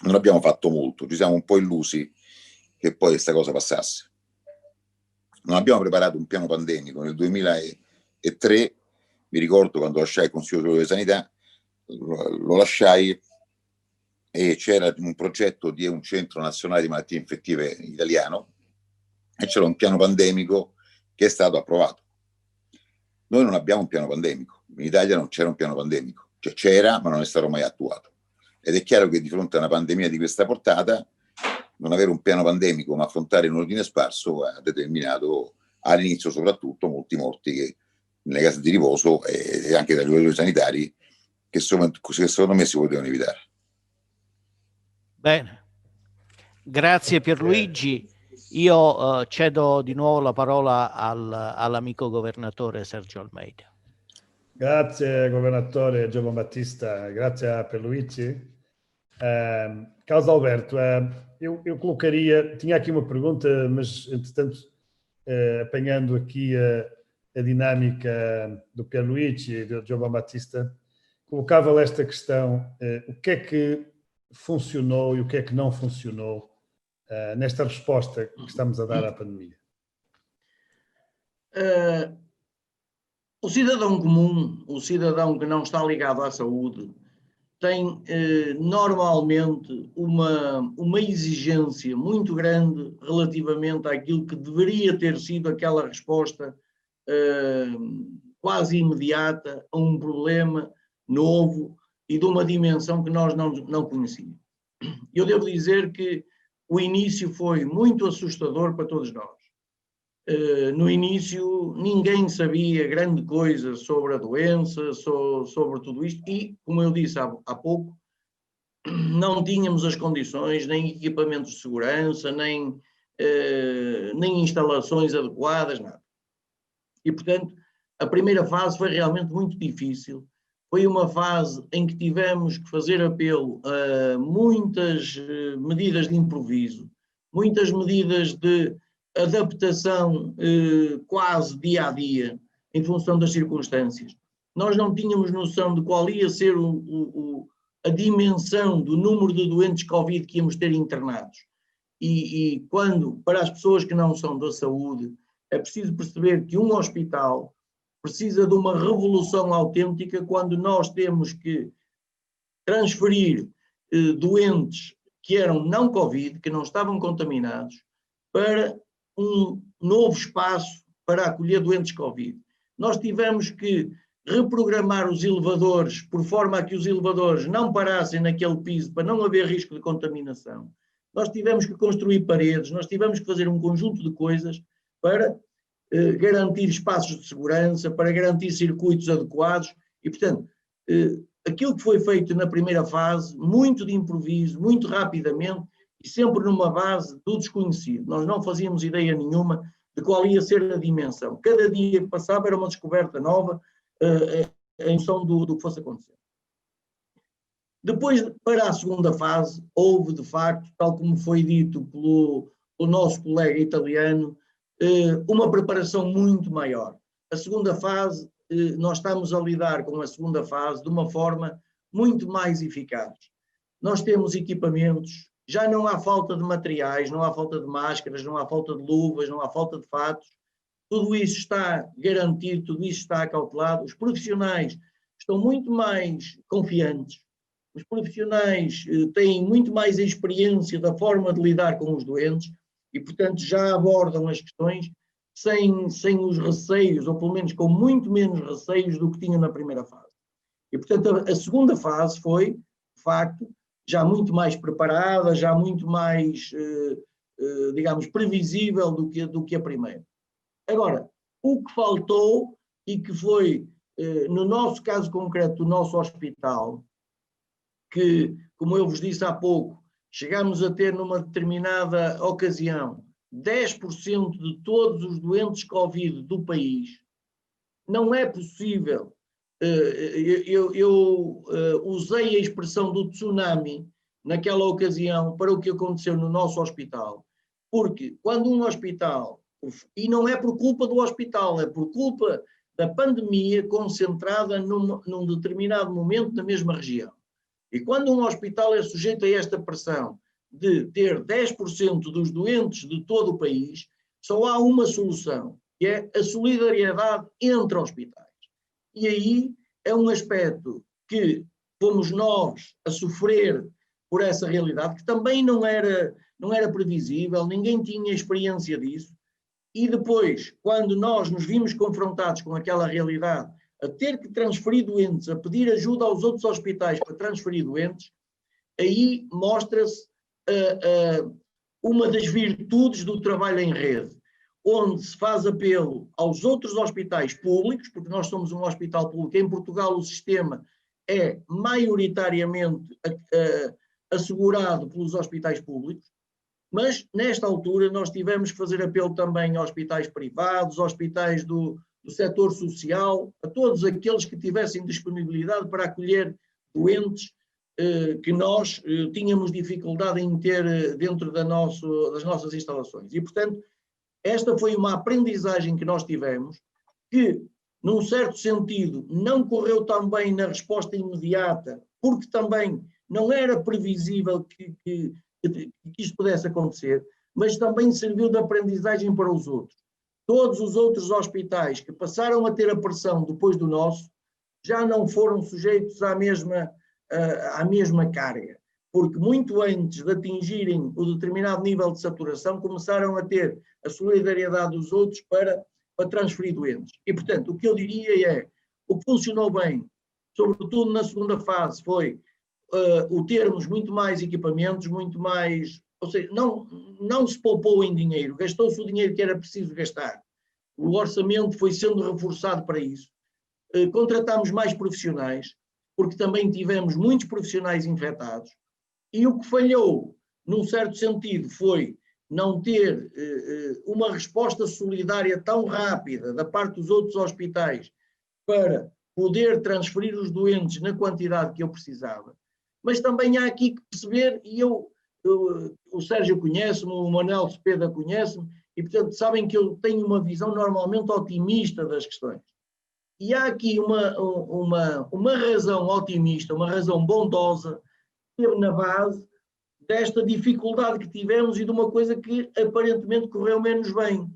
Non abbiamo fatto molto, ci siamo un po' illusi che poi questa cosa passasse. Non abbiamo preparato un piano pandemico. Nel 2003, mi ricordo quando lasciai il Consiglio Superiore di Sanità, lo lasciai e c'era un progetto di un centro nazionale di malattie infettive italiano e c'era un piano pandemico che è stato approvato. Noi non abbiamo un piano pandemico, in Italia non c'era un piano pandemico, cioè c'era ma non è stato mai attuato. Ed è chiaro che di fronte a una pandemia di questa portata, non avere un piano pandemico ma affrontare in ordine sparso ha determinato all'inizio soprattutto molti morti che nelle case di riposo e anche dagli operatori sanitari che secondo me si potevano evitare. Bene, grazie Pierluigi. Io cedo di nuovo la parola all'amico governatore Sergio Almeida. Grazie governatore Giovan Battista, grazie a Pierluigi. Carlos Alberto, eu colocaria, tinha aqui uma pergunta, mas entretanto, apanhando aqui a dinâmica do Pierluigi e do Giovan Battista, colocava-lhe esta questão: o que é que funcionou e o que é que não funcionou nesta resposta que estamos a dar à pandemia? O cidadão comum, o cidadão que não está ligado à saúde, tem normalmente uma exigência muito grande relativamente àquilo que deveria ter sido aquela resposta quase imediata a um problema novo e de uma dimensão que nós não conhecíamos. Eu devo dizer que o início foi muito assustador para todos nós. No início ninguém sabia grande coisa sobre a doença, sobre tudo isto e, como eu disse há pouco, não tínhamos as condições, nem equipamentos de segurança, nem instalações adequadas, nada. E, portanto, a primeira fase foi realmente muito difícil. Foi uma fase em que tivemos que fazer apelo a muitas medidas de improviso, muitas medidas de adaptação quase dia a dia, em função das circunstâncias. Nós não tínhamos noção de qual ia ser a dimensão do número de doentes Covid que íamos ter internados. E quando, para as pessoas que não são da saúde, é preciso perceber que um hospital precisa de uma revolução autêntica quando nós temos que transferir doentes que eram não Covid, que não estavam contaminados, para um novo espaço para acolher doentes Covid. Nós tivemos que reprogramar os elevadores por forma a que os elevadores não parassem naquele piso para não haver risco de contaminação. Nós tivemos que construir paredes, nós tivemos que fazer um conjunto de coisas para garantir espaços de segurança, para garantir circuitos adequados e, portanto, aquilo que foi feito na primeira fase, muito de improviso, muito rapidamente e sempre numa base do desconhecido. Nós não fazíamos ideia nenhuma de qual ia ser a dimensão. Cada dia que passava era uma descoberta nova em função do que fosse acontecer. Depois, para a segunda fase, houve, de facto, tal como foi dito pelo nosso colega italiano, uma preparação muito maior. A segunda fase, nós estamos a lidar com a segunda fase de uma forma muito mais eficaz. Nós temos equipamentos, já não há falta de materiais, não há falta de máscaras, não há falta de luvas, não há falta de fatos. Tudo isso está garantido, tudo isso está acautelado. Os profissionais estão muito mais confiantes. Os profissionais têm muito mais experiência da forma de lidar com os doentes e, portanto, já abordam as questões sem os receios, ou pelo menos com muito menos receios do que tinham na primeira fase. E, portanto, a segunda fase foi, de facto, já muito mais preparada, já muito mais, digamos, previsível do que a primeira. Agora, o que faltou e que foi, no nosso caso concreto, do nosso hospital, que, como eu vos disse há pouco, chegámos a ter numa determinada ocasião 10% de todos os doentes Covid do país. Não é possível. Eu usei a expressão do tsunami naquela ocasião para o que aconteceu no nosso hospital, porque quando um hospital, e não é por culpa do hospital, é por culpa da pandemia concentrada num determinado momento na mesma região. E quando um hospital é sujeito a esta pressão de ter 10% dos doentes de todo o país, só há uma solução, que é a solidariedade entre hospitais. E aí é um aspecto que fomos nós a sofrer por essa realidade, que também não era previsível, ninguém tinha experiência disso. E depois, quando nós nos vimos confrontados com aquela realidade, a ter que transferir doentes, a pedir ajuda aos outros hospitais para transferir doentes, aí mostra-se uma das virtudes do trabalho em rede, onde se faz apelo aos outros hospitais públicos, porque nós somos um hospital público. Em Portugal o sistema é maioritariamente assegurado pelos hospitais públicos, mas nesta altura nós tivemos que fazer apelo também a hospitais privados, hospitais do setor social, a todos aqueles que tivessem disponibilidade para acolher doentes que nós tínhamos dificuldade em ter dentro das nossas instalações. E, portanto, esta foi uma aprendizagem que nós tivemos, que, num certo sentido, não correu tão bem na resposta imediata, porque também não era previsível que isto pudesse acontecer, mas também serviu de aprendizagem para os outros. Todos os outros hospitais que passaram a ter a pressão depois do nosso, já não foram sujeitos à mesma carga, porque muito antes de atingirem o determinado nível de saturação, começaram a ter a solidariedade dos outros para transferir doentes. E, portanto, o que eu diria é, o que funcionou bem, sobretudo na segunda fase, foi o termos muito mais equipamentos, muito mais, ou seja, não se poupou em dinheiro, gastou-se o dinheiro que era preciso gastar. O orçamento foi sendo reforçado para isso. Contratámos mais profissionais, porque também tivemos muitos profissionais infectados, e o que falhou, num certo sentido, foi não ter uma resposta solidária tão rápida da parte dos outros hospitais para poder transferir os doentes na quantidade que eu precisava. Mas também há aqui que perceber, e o Sérgio conhece-me, o Manuel Cepeda conhece-me, e portanto sabem que eu tenho uma visão normalmente otimista das questões. E há aqui uma razão otimista, uma razão bondosa, que esteve na base desta dificuldade que tivemos e de uma coisa que aparentemente correu menos bem,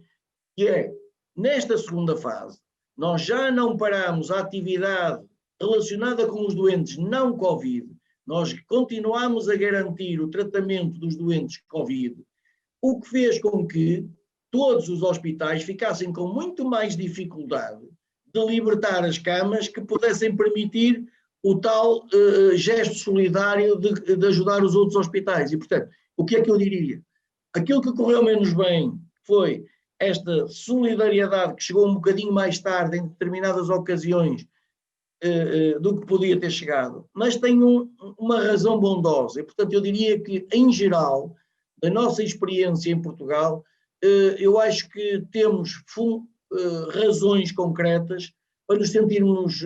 que é, nesta segunda fase, nós já não paramos a atividade relacionada com os doentes não Covid, nós continuamos a garantir o tratamento dos doentes Covid, o que fez com que todos os hospitais ficassem com muito mais dificuldade de libertar as camas que pudessem permitir o tal gesto solidário de ajudar os outros hospitais. E, portanto, o que é que eu diria? Aquilo que correu menos bem foi esta solidariedade que chegou um bocadinho mais tarde, em determinadas ocasiões, do que podia ter chegado, mas tem uma razão bondosa. E, portanto, eu diria que, em geral, da nossa experiência em Portugal, eu acho que temos razões concretas para nos sentirmos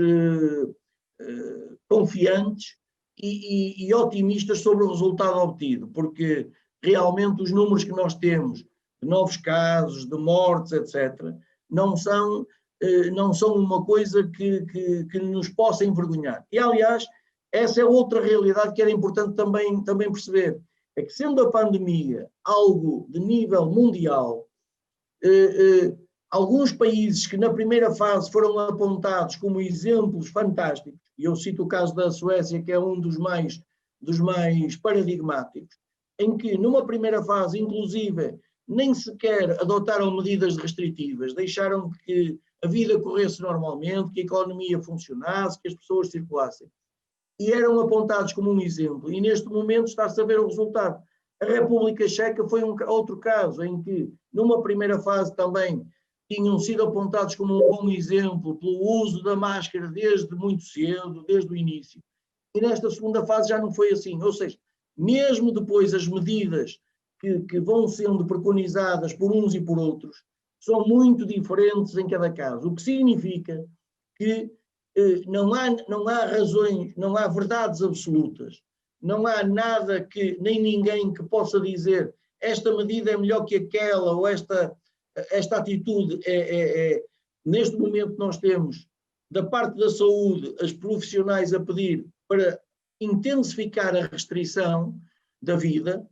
confiantes e otimistas sobre o resultado obtido, porque realmente os números que nós temos de novos casos, de mortes, etc., não são uma coisa que nos possa envergonhar. E, aliás, essa é outra realidade que era importante também perceber, é que, sendo a pandemia algo de nível mundial, alguns países que na primeira fase foram apontados como exemplos fantásticos, e eu cito o caso da Suécia, que é um dos mais paradigmáticos, em que numa primeira fase, inclusive, nem sequer adotaram medidas restritivas, deixaram que a vida corresse normalmente, que a economia funcionasse, que as pessoas circulassem. E eram apontados como um exemplo, e neste momento está-se a ver o resultado. A República Checa foi outro caso, em que numa primeira fase também tinham sido apontados como um bom exemplo pelo uso da máscara desde muito cedo, desde o início. E nesta segunda fase já não foi assim. Ou seja, mesmo depois as medidas que vão sendo preconizadas por uns e por outros são muito diferentes em cada caso. O que significa que não há razões, não há verdades absolutas. Não há nada que, nem ninguém que possa dizer esta medida é melhor que aquela ou esta atitude neste momento nós temos da parte da saúde as profissionais a pedir para intensificar a restrição da vida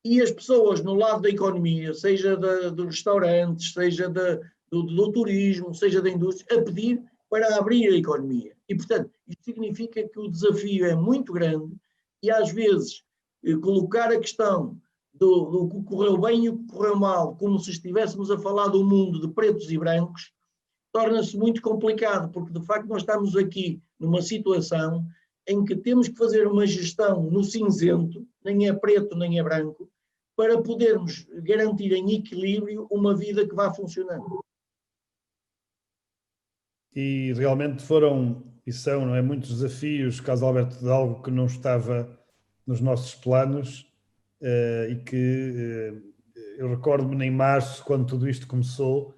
e as pessoas no lado da economia, seja dos restaurantes, seja do turismo, seja da indústria, a pedir para abrir a economia. E, portanto, isto significa que o desafio é muito grande e às vezes colocar a questão do que correu bem e o que correu mal, como se estivéssemos a falar do mundo de pretos e brancos, torna-se muito complicado, porque de facto nós estamos aqui numa situação em que temos que fazer uma gestão no cinzento, nem é preto nem é branco, para podermos garantir em equilíbrio uma vida que vá funcionando. e realmente foram e são, não é, muitos desafios, Carlos Alberto, de algo que não estava nos nossos planos e que eu recordo-me em março, quando tudo isto começou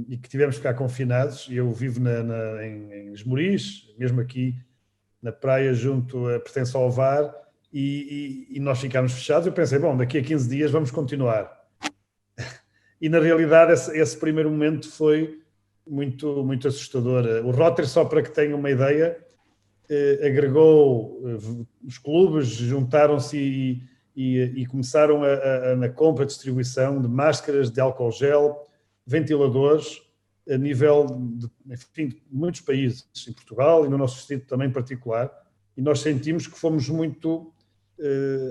e que tivemos que ficar confinados. Eu vivo em Esmoriz, mesmo aqui na praia, pertence ao Var, e nós ficámos fechados. Eu pensei, bom, daqui a 15 dias vamos continuar. E na realidade esse primeiro momento foi muito, muito assustador. O Rotary, só para que tenham uma ideia, agregou os clubes, juntaram-se e começaram na compra e distribuição de máscaras, de álcool gel, ventiladores, a nível enfim, de muitos países, em Portugal e no nosso distrito também em particular, e nós sentimos que fomos muito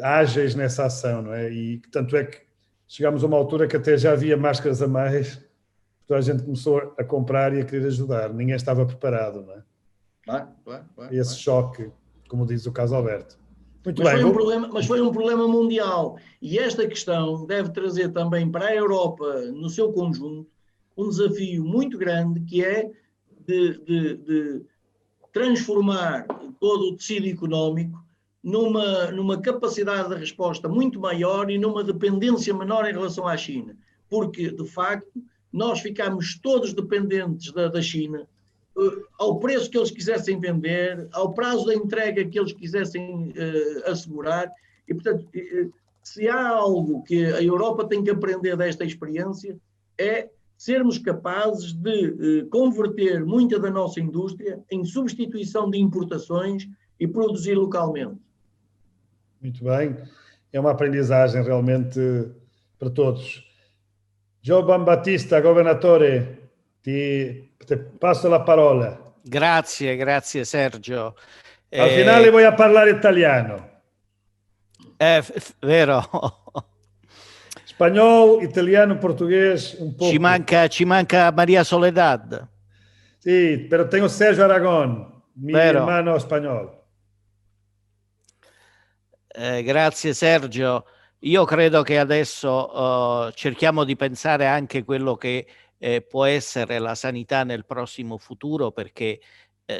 ágeis nessa ação, não é? E tanto é que chegámos a uma altura que até já havia máscaras a mais, toda a gente começou a comprar e a querer ajudar, ninguém estava preparado, não é? Claro. Esse choque, como diz o Carlos Alberto. Muito Mas bem. Mas foi um problema mundial, e esta questão deve trazer também para a Europa, no seu conjunto, um desafio muito grande, que é de transformar todo o tecido económico numa capacidade de resposta muito maior e numa dependência menor em relação à China. Porque, de facto, nós ficámos todos dependentes da China, ao preço que eles quisessem vender, ao prazo da entrega que eles quisessem assegurar. E, portanto, se há algo que a Europa tem que aprender desta experiência, é sermos capazes de converter muita da nossa indústria em substituição de importações e produzir localmente. Muito bem. É uma aprendizagem realmente para todos. Giovan Battista, governatore, ti passo la parola. Grazie Sergio. Al finale voy a parlare italiano. Vero. Spagnolo, italiano, português, un po'. Ci manca Maria Soledad. Sì, però tengo Sergio Aragon, mio hermano spagnolo. Grazie Sergio. Io credo che adesso cerchiamo di pensare anche a quello che può essere la sanità nel prossimo futuro, perché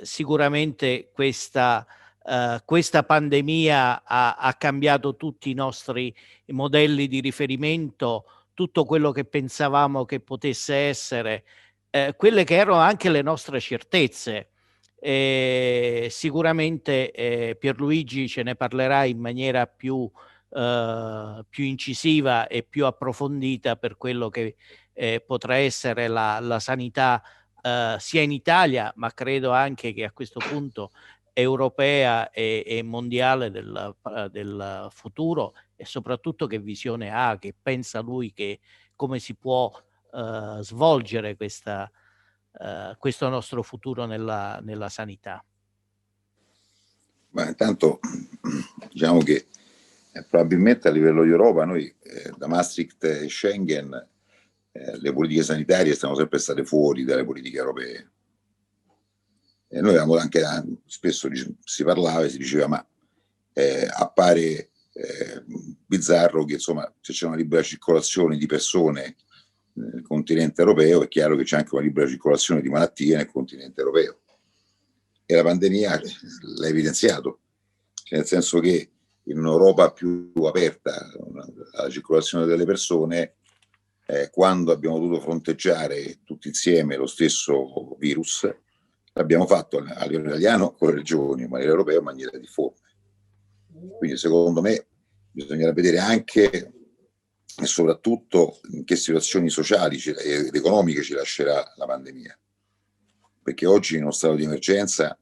sicuramente questa pandemia ha cambiato tutti i nostri modelli di riferimento, tutto quello che pensavamo che potesse essere, quelle che erano anche le nostre certezze. Sicuramente Pierluigi ce ne parlerà in maniera più incisiva e più approfondita per quello che potrà essere la sanità sia in Italia, ma credo anche che a questo punto europea e mondiale del futuro, e soprattutto che visione ha, che pensa lui che come si può svolgere questo nostro futuro nella sanità. Ma intanto diciamo che probabilmente a livello di Europa noi da Maastricht e Schengen le politiche sanitarie sono sempre state fuori dalle politiche europee. E noi avevamo anche, spesso si parlava e si diceva, ma appare bizzarro che insomma se c'è una libera circolazione di persone nel continente europeo, è chiaro che c'è anche una libera circolazione di malattie nel continente europeo. E la pandemia l'ha evidenziato, cioè nel senso che in un'Europa più aperta alla circolazione delle persone, quando abbiamo dovuto fronteggiare tutti insieme lo stesso virus, l'abbiamo fatto a livello italiano con le regioni, ma a livello europeo in maniera difforme. Quindi secondo me bisognerà vedere anche e soprattutto in che situazioni sociali ed economiche ci lascerà la pandemia. Perché oggi in uno stato di emergenza,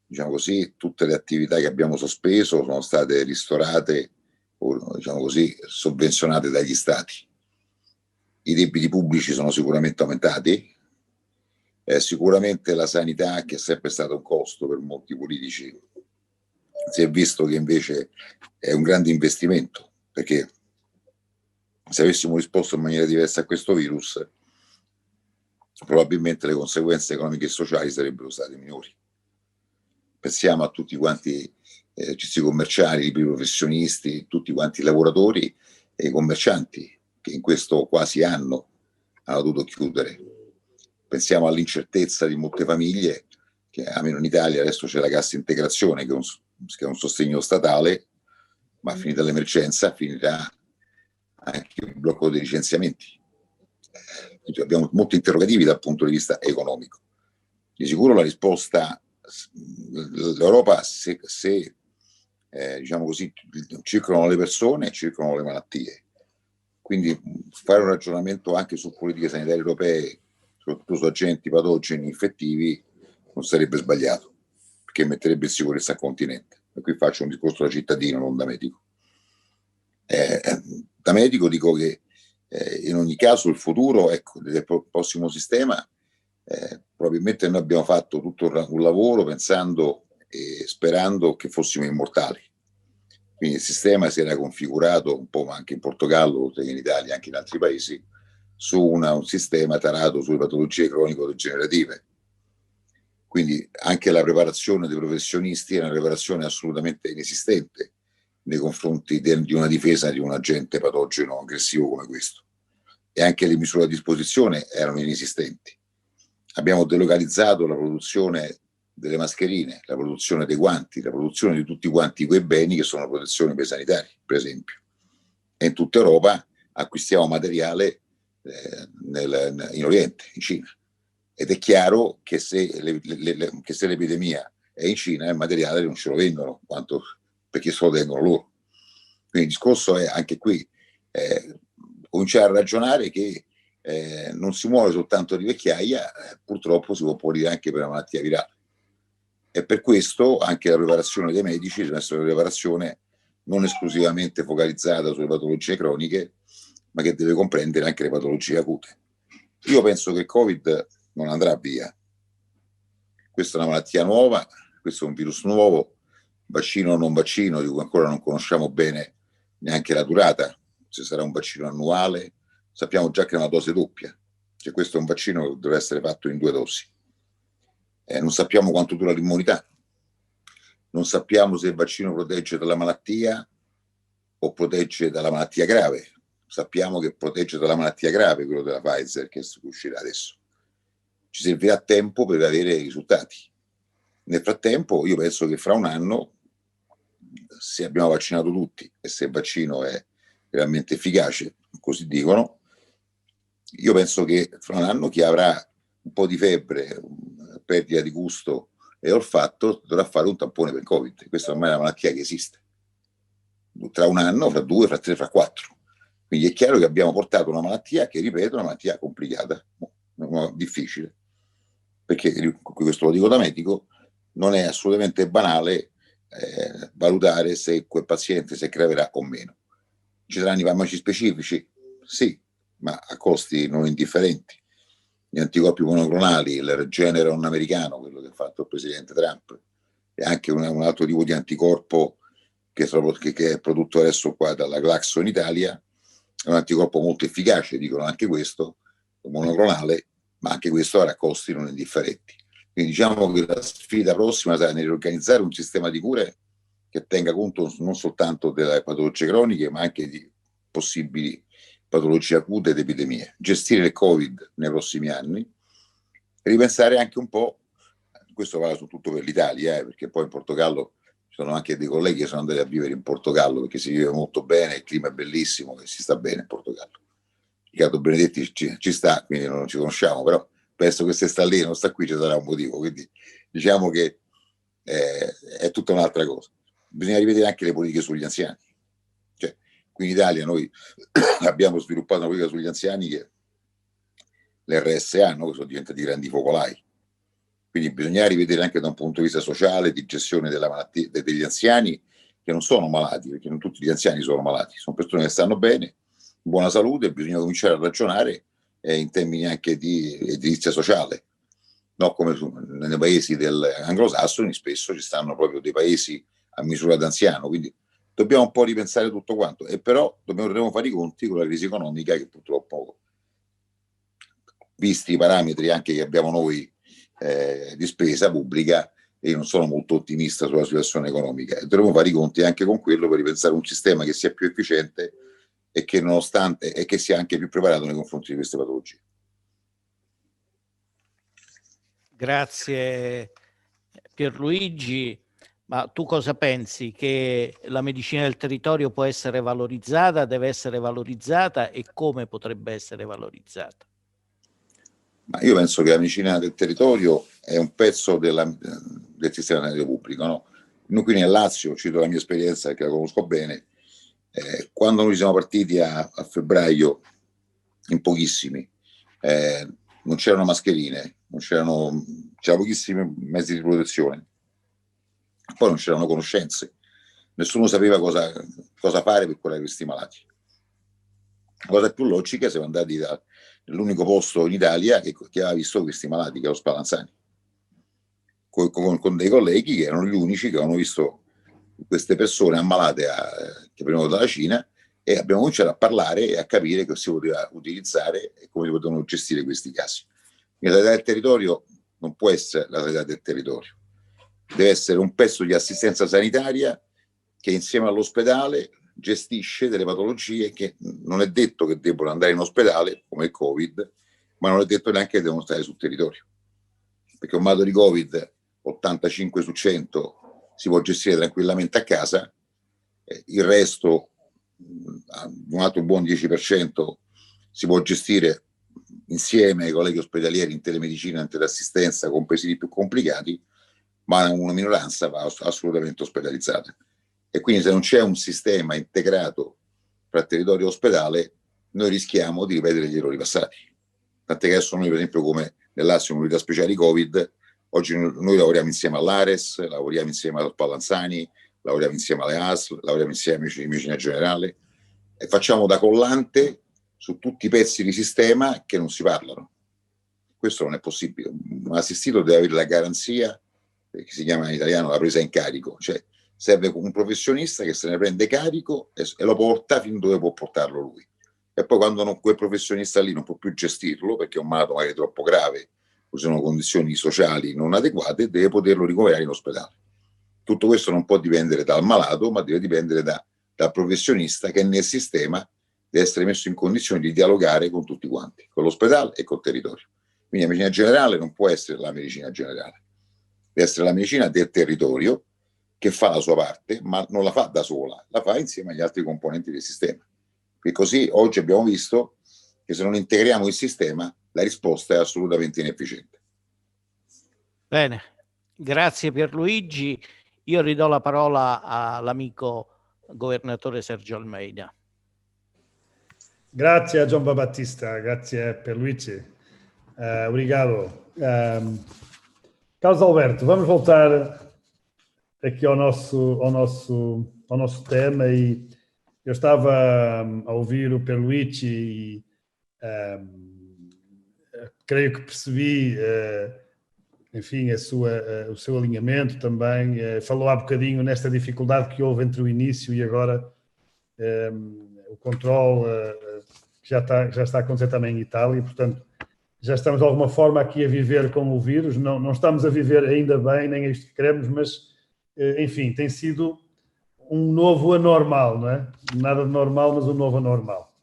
diciamo così, tutte le attività che abbiamo sospeso sono state ristorate o, diciamo così, sovvenzionate dagli stati. I debiti pubblici sono sicuramente aumentati, sicuramente la sanità, che è sempre stato un costo per molti politici, si è visto che invece è un grande investimento, perché se avessimo risposto in maniera diversa a questo virus, probabilmente le conseguenze economiche e sociali sarebbero state minori. Pensiamo a tutti quanti esercizi commerciali, liberi professionisti, tutti quanti i lavoratori e i commercianti che in questo quasi anno hanno dovuto chiudere. pensiamo all'incertezza di molte famiglie, che almeno in Italia adesso c'è la cassa integrazione, che è un sostegno statale, ma finita l'emergenza finirà anche il blocco dei licenziamenti. Quindi abbiamo molti interrogativi dal punto di vista economico. Di sicuro la risposta, l'Europa, se diciamo così, circolano le persone, circolano le malattie. Quindi fare un ragionamento anche su politiche sanitarie europee, soprattutto su agenti patogeni infettivi, non sarebbe sbagliato, perché metterebbe in sicurezza il continente. E qui faccio un discorso da cittadino, non da medico. Da medico dico che in ogni caso il futuro, ecco, del prossimo sistema, probabilmente noi abbiamo fatto tutto un lavoro pensando e sperando che fossimo immortali. Quindi il sistema si era configurato un po', ma anche in Portogallo, oltre che in Italia, anche in altri paesi, su un sistema tarato sulle patologie cronico-degenerative. Quindi anche la preparazione dei professionisti è una preparazione assolutamente inesistente nei confronti di una difesa di un agente patogeno aggressivo come questo. E anche le misure a disposizione erano inesistenti. Abbiamo delocalizzato la produzione delle mascherine, la produzione dei guanti, la produzione di tutti quanti quei beni che sono protezione per i sanitari, per esempio. E in tutta Europa acquistiamo materiale in Oriente, in Cina. Ed è chiaro che se l'epidemia è in Cina, il materiale non ce lo vendono, perché se lo tengono loro. Quindi il discorso è anche qui cominciare a ragionare che non si muore soltanto di vecchiaia, purtroppo si può morire anche per una malattia virale. E per questo anche la preparazione dei medici deve essere una preparazione non esclusivamente focalizzata sulle patologie croniche, ma che deve comprendere anche le patologie acute. Io penso che il Covid non andrà via. Questa è una malattia nuova, questo è un virus nuovo, vaccino o non vaccino, di cui ancora non conosciamo bene neanche la durata, se sarà un vaccino annuale. Sappiamo già che è una dose doppia, cioè questo è un vaccino che deve essere fatto in 2 dosi. Non sappiamo quanto dura l'immunità, non sappiamo se il vaccino protegge dalla malattia o protegge dalla malattia grave. Sappiamo che protegge dalla malattia grave quello della Pfizer che uscirà adesso. Ci servirà tempo per avere i risultati. Nel frattempo io penso che fra un anno, se abbiamo vaccinato tutti e se il vaccino è realmente efficace, così dicono, io penso che fra un anno chi avrà un po' di febbre, perdita di gusto e olfatto dovrà fare un tampone per Covid. Questa ormai è una malattia che esiste. Tra un anno, fra 2, fra 3, fra 4. Quindi è chiaro che abbiamo portato una malattia che, ripeto, è una malattia complicata, difficile, perché questo lo dico da medico, non è assolutamente banale valutare se quel paziente si aggraverà o meno. Ci saranno i farmaci specifici? Sì, ma a costi non indifferenti. Gli anticorpi monoclonali, il Regeneron americano, quello che ha fatto il presidente Trump, e anche un altro tipo di anticorpo che è prodotto adesso qua dalla Glaxo in Italia, è un anticorpo molto efficace, dicono anche questo, monoclonale, ma anche questo avrà costi non indifferenti. Quindi diciamo che la sfida prossima sarà nell'organizzare un sistema di cure che tenga conto non soltanto delle patologie croniche, ma anche di possibili patologie acute ed epidemie. Gestire il Covid nei prossimi anni, ripensare anche un po', questo vale soprattutto per l'Italia, perché poi in Portogallo ci sono anche dei colleghi che sono andati a vivere in Portogallo perché si vive molto bene, il clima è bellissimo e si sta bene in Portogallo. Riccardo Benedetti ci sta, quindi non ci conosciamo, però penso che se sta lì e non sta qui ci sarà un motivo, quindi diciamo che è tutta un'altra cosa. Bisogna rivedere anche le politiche sugli anziani. Cioè, qui in Italia noi abbiamo sviluppato una politica sugli anziani che l'RSA, no? Che sono diventati grandi focolai. Quindi bisogna rivedere anche da un punto di vista sociale, di gestione della malattia, degli anziani che non sono malati, perché non tutti gli anziani sono malati, sono persone che stanno bene, in buona salute, bisogna cominciare a ragionare in termini anche di edilizia sociale. No, come nei paesi anglosassoni spesso ci stanno proprio dei paesi a misura d'anziano, quindi dobbiamo un po' ripensare tutto quanto, e però dobbiamo fare i conti con la crisi economica che purtroppo, visti i parametri anche che abbiamo noi di spesa pubblica, e io non sono molto ottimista sulla situazione economica, e dovremo fare i conti anche con quello per ripensare un sistema che sia più efficiente e che nonostante e che sia anche più preparato nei confronti di queste patologie. Grazie Pierluigi, ma tu cosa pensi? Che la medicina del territorio può essere valorizzata, deve essere valorizzata e come potrebbe essere valorizzata? Ma io penso che la medicina del territorio è un pezzo del sistema sanitario pubblico, no? Noi qui nel Lazio, cito la mia esperienza perché la conosco bene, quando noi siamo partiti a febbraio, in pochissimi, non c'erano mascherine, c'erano pochissimi mezzi di protezione, poi non c'erano conoscenze, nessuno sapeva cosa fare per curare questi malati. La cosa più logica, siamo andati nell'unico posto in Italia che aveva visto questi malati, che era lo Spallanzani, con dei colleghi che erano gli unici che avevano visto queste persone ammalate che venivano dalla Cina, e abbiamo cominciato a parlare e a capire che si poteva utilizzare e come si potevano gestire questi casi. La sanità del territorio non può essere la sanità del territorio, deve essere un pezzo di assistenza sanitaria che insieme all'ospedale gestisce delle patologie che non è detto che debbano andare in ospedale, come il Covid, ma non è detto neanche che devono stare sul territorio. Perché un malato di Covid, 85 su 100, si può gestire tranquillamente a casa, il resto, un altro buon 10%, si può gestire insieme ai colleghi ospedalieri in telemedicina, in teleassistenza, con presidi più complicati, ma una minoranza va assolutamente ospedalizzata. E quindi se non c'è un sistema integrato tra territorio e ospedale, noi rischiamo di ripetere gli errori passati. Tant'è che adesso noi, per esempio, come nell'Azio Unità Speciali Covid, oggi noi lavoriamo insieme all'Ares, lavoriamo insieme allo Spallanzani, lavoriamo insieme alle ASL, lavoriamo insieme in medicina generale e facciamo da collante su tutti i pezzi di sistema che non si parlano. Questo non è possibile. Un assistito deve avere la garanzia, che si chiama in italiano la presa in carico, cioè serve un professionista che se ne prende carico e lo porta fin dove può portarlo lui. E poi quando quel professionista lì non può più gestirlo perché è un malato magari troppo grave o sono condizioni sociali non adeguate, deve poterlo ricoverare in ospedale. Tutto questo non può dipendere dal malato, ma deve dipendere dal professionista che nel sistema deve essere messo in condizione di dialogare con tutti quanti, con l'ospedale e col territorio. Quindi la medicina generale non può essere la medicina generale, deve essere la medicina del territorio che fa la sua parte, ma non la fa da sola, la fa insieme agli altri componenti del sistema. E così oggi abbiamo visto che se non integriamo il sistema, la risposta è assolutamente inefficiente. Bene, grazie Pierluigi. Io ridò la parola all'amico governatore Sergio Almeida. Grazie a João Battista, grazie Pierluigi. Obrigado. Carlos Alberto, vamos voltar aqui ao nosso tema, e eu estava a ouvir o Pierluigi e creio que percebi, enfim, o seu alinhamento também. Falou há bocadinho nesta dificuldade que houve entre o início e agora o controle que já está a acontecer também em Itália, portanto já estamos de alguma forma aqui a viver com o vírus, não estamos a viver ainda bem, nem é isto que queremos, mas enfim, tem sido um novo anormal, não é? Nada de normal, mas um novo anormal.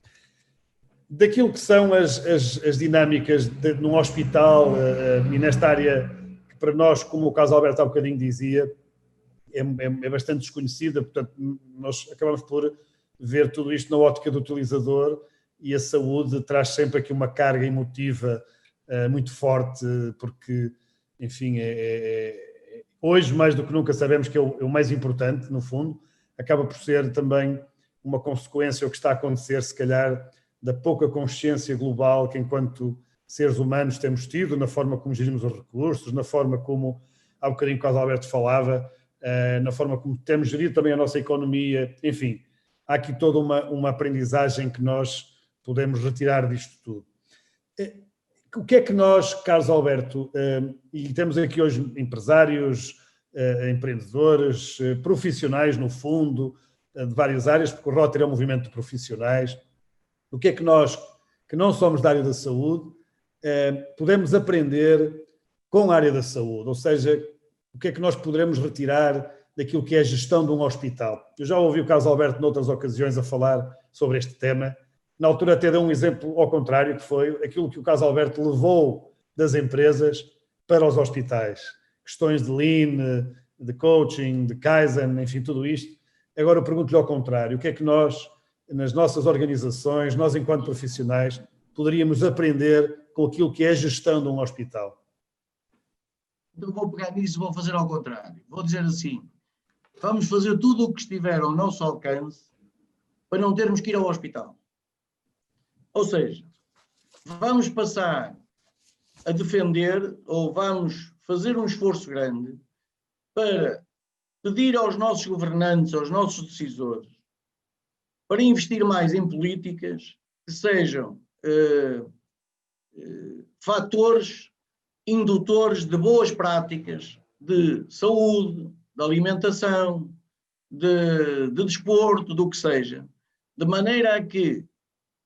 Daquilo que são as dinâmicas num hospital e nesta área que para nós, como o Carlos Alberto há bocadinho dizia, é bastante desconhecida, portanto nós acabamos por ver tudo isto na ótica do utilizador, e a saúde traz sempre aqui uma carga emotiva muito forte, porque, enfim, hoje mais do que nunca sabemos que é o mais importante, no fundo, acaba por ser também uma consequência o que está a acontecer, se calhar, da pouca consciência global que enquanto seres humanos temos tido, na forma como gerimos os recursos, na forma como, há bocadinho o Carlos Alberto falava, na forma como temos gerido também a nossa economia, enfim, há aqui toda uma aprendizagem que nós podemos retirar disto tudo. O que é que nós, Carlos Alberto, e temos aqui hoje empresários, empreendedores, profissionais, no fundo, de várias áreas, porque o Rotary é um movimento de profissionais, o que é que nós, que não somos da área da saúde, podemos aprender com a área da saúde? Ou seja, o que é que nós poderemos retirar daquilo que é a gestão de um hospital? Eu já ouvi o Carlos Alberto noutras ocasiões a falar sobre este tema. Na altura até deu um exemplo ao contrário, que foi aquilo que o Carlos Alberto levou das empresas para os hospitais. Questões de Lean, de coaching, de Kaizen, enfim, tudo isto. Agora eu pergunto-lhe ao contrário, o que é que nós, nas nossas organizações, nós enquanto profissionais, poderíamos aprender com aquilo que é a gestão de um hospital? Então vou pegar nisso e vou fazer ao contrário. Vou dizer assim, vamos fazer tudo o que estiver ao nosso alcance para não termos que ir ao hospital. Ou seja, vamos passar a defender ou vamos fazer um esforço grande para pedir aos nossos governantes, aos nossos decisores, para investir mais em políticas que sejam fatores indutores de boas práticas de saúde, de alimentação, de desporto, do que seja, de maneira a que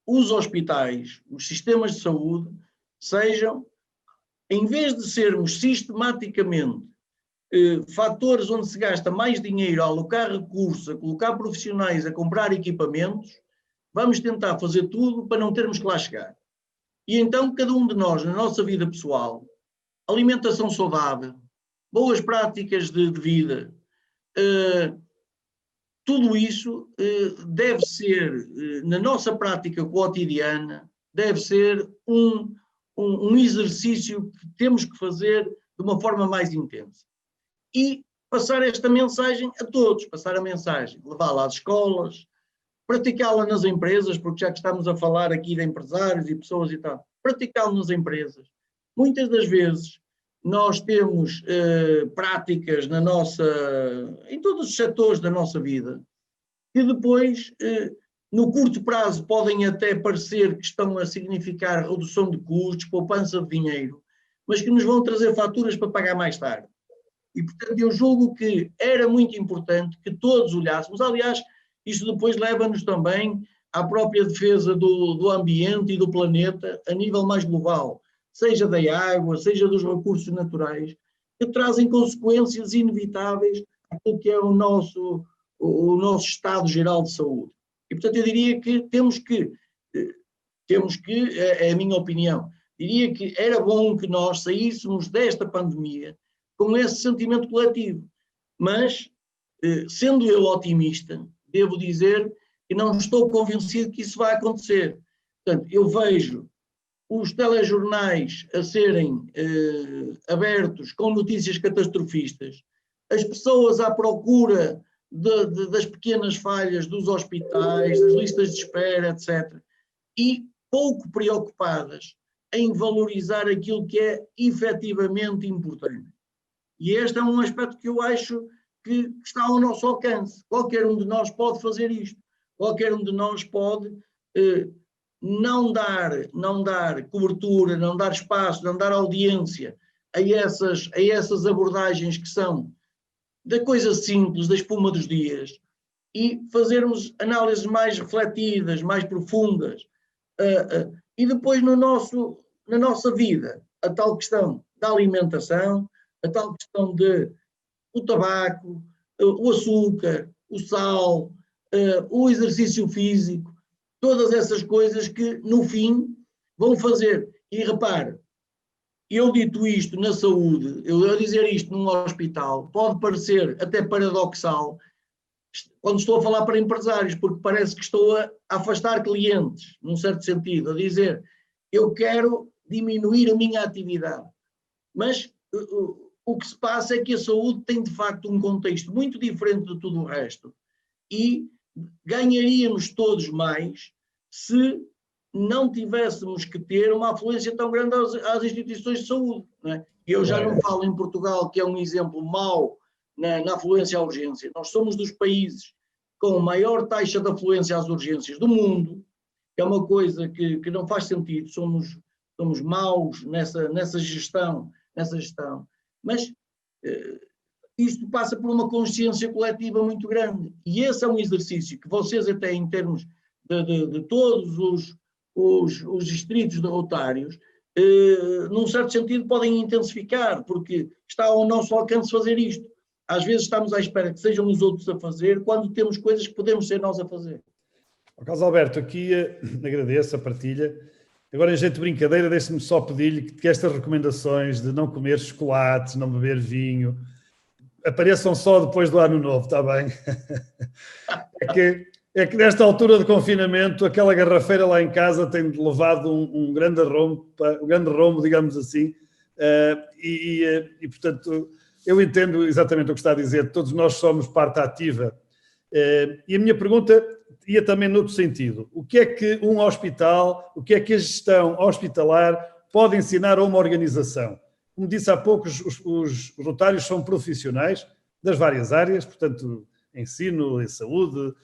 os hospitais, os sistemas de saúde, sejam, em vez de sermos sistematicamente fatores onde se gasta mais dinheiro a alocar recursos, a colocar profissionais, a comprar equipamentos, vamos tentar fazer tudo para não termos que lá chegar. E então cada um de nós, na nossa vida pessoal, alimentação saudável, boas práticas de vida, tudo isso deve ser, na nossa prática cotidiana, deve ser um exercício que temos que fazer de uma forma mais intensa. E passar esta mensagem a todos, passar a mensagem, levá-la às escolas, praticá-la nas empresas, porque já que estamos a falar aqui de empresários e pessoas e tal, praticá-la nas empresas. Muitas das vezes nós temos práticas em todos os setores da nossa vida, que depois, no curto prazo, podem até parecer que estão a significar redução de custos, poupança de dinheiro, mas que nos vão trazer faturas para pagar mais tarde. E, portanto, eu julgo que era muito importante que todos olhássemos. Aliás, isso depois leva-nos também à própria defesa do ambiente e do planeta a nível mais global, seja da água, seja dos recursos naturais, que trazem consequências inevitáveis àquilo que é o nosso estado geral de saúde. E, portanto, eu diria que temos que, é a minha opinião, diria que era bom que nós saíssemos desta pandemia com esse sentimento coletivo. Mas, sendo eu otimista, devo dizer que não estou convencido que isso vai acontecer. Portanto, eu vejo os telejornais a serem abertos com notícias catastrofistas, as pessoas à procura das pequenas falhas dos hospitais, das listas de espera, etc. E pouco preocupadas em valorizar aquilo que é efetivamente importante. E este é um aspecto que eu acho que está ao nosso alcance. Qualquer um de nós pode fazer isto. Qualquer um de nós pode não dar cobertura, não dar espaço, não dar audiência a essas abordagens que são da coisa simples, da espuma dos dias, e fazermos análises mais refletidas, mais profundas. E depois na nossa vida, a tal questão da alimentação, a tal questão o tabaco, o açúcar, o sal, o exercício físico, todas essas coisas que no fim vão fazer. E repare, eu dito isto na saúde, eu dizer isto num hospital, pode parecer até paradoxal, quando estou a falar para empresários, porque parece que estou a afastar clientes, num certo sentido, a dizer, eu quero diminuir a minha atividade. Mas o que se passa é que a saúde tem de facto um contexto muito diferente de tudo o resto e ganharíamos todos mais se não tivéssemos que ter uma afluência tão grande às instituições de saúde. Não é? Eu já não falo em Portugal, que é um exemplo mau na afluência à urgência. Nós somos dos países com maior taxa de afluência às urgências do mundo, que é uma coisa que não faz sentido, somos maus nessa gestão. Mas isto passa por uma consciência coletiva muito grande. E esse é um exercício que vocês, até em termos de todos os distritos derrotários, num certo sentido podem intensificar, porque está ao nosso alcance fazer isto. Às vezes estamos à espera que sejam os outros a fazer, quando temos coisas que podemos ser nós a fazer. Carlos Alberto, aqui agradeço a partilha. Agora, em jeito de brincadeira, deixe-me só pedir-lhe que estas recomendações de não comer chocolates, não beber vinho, apareçam só depois do Ano Novo, está bem? É que nesta altura de confinamento, aquela garrafeira lá em casa tem levado um grande rombo, digamos assim, e, portanto, eu entendo exatamente o que está a dizer, todos nós somos parte ativa. E a minha pergunta ia também noutro sentido. O que é que um hospital, o que é que a gestão hospitalar pode ensinar a uma organização? Como disse há pouco, os rotários são profissionais das várias áreas, portanto, ensino, saúde,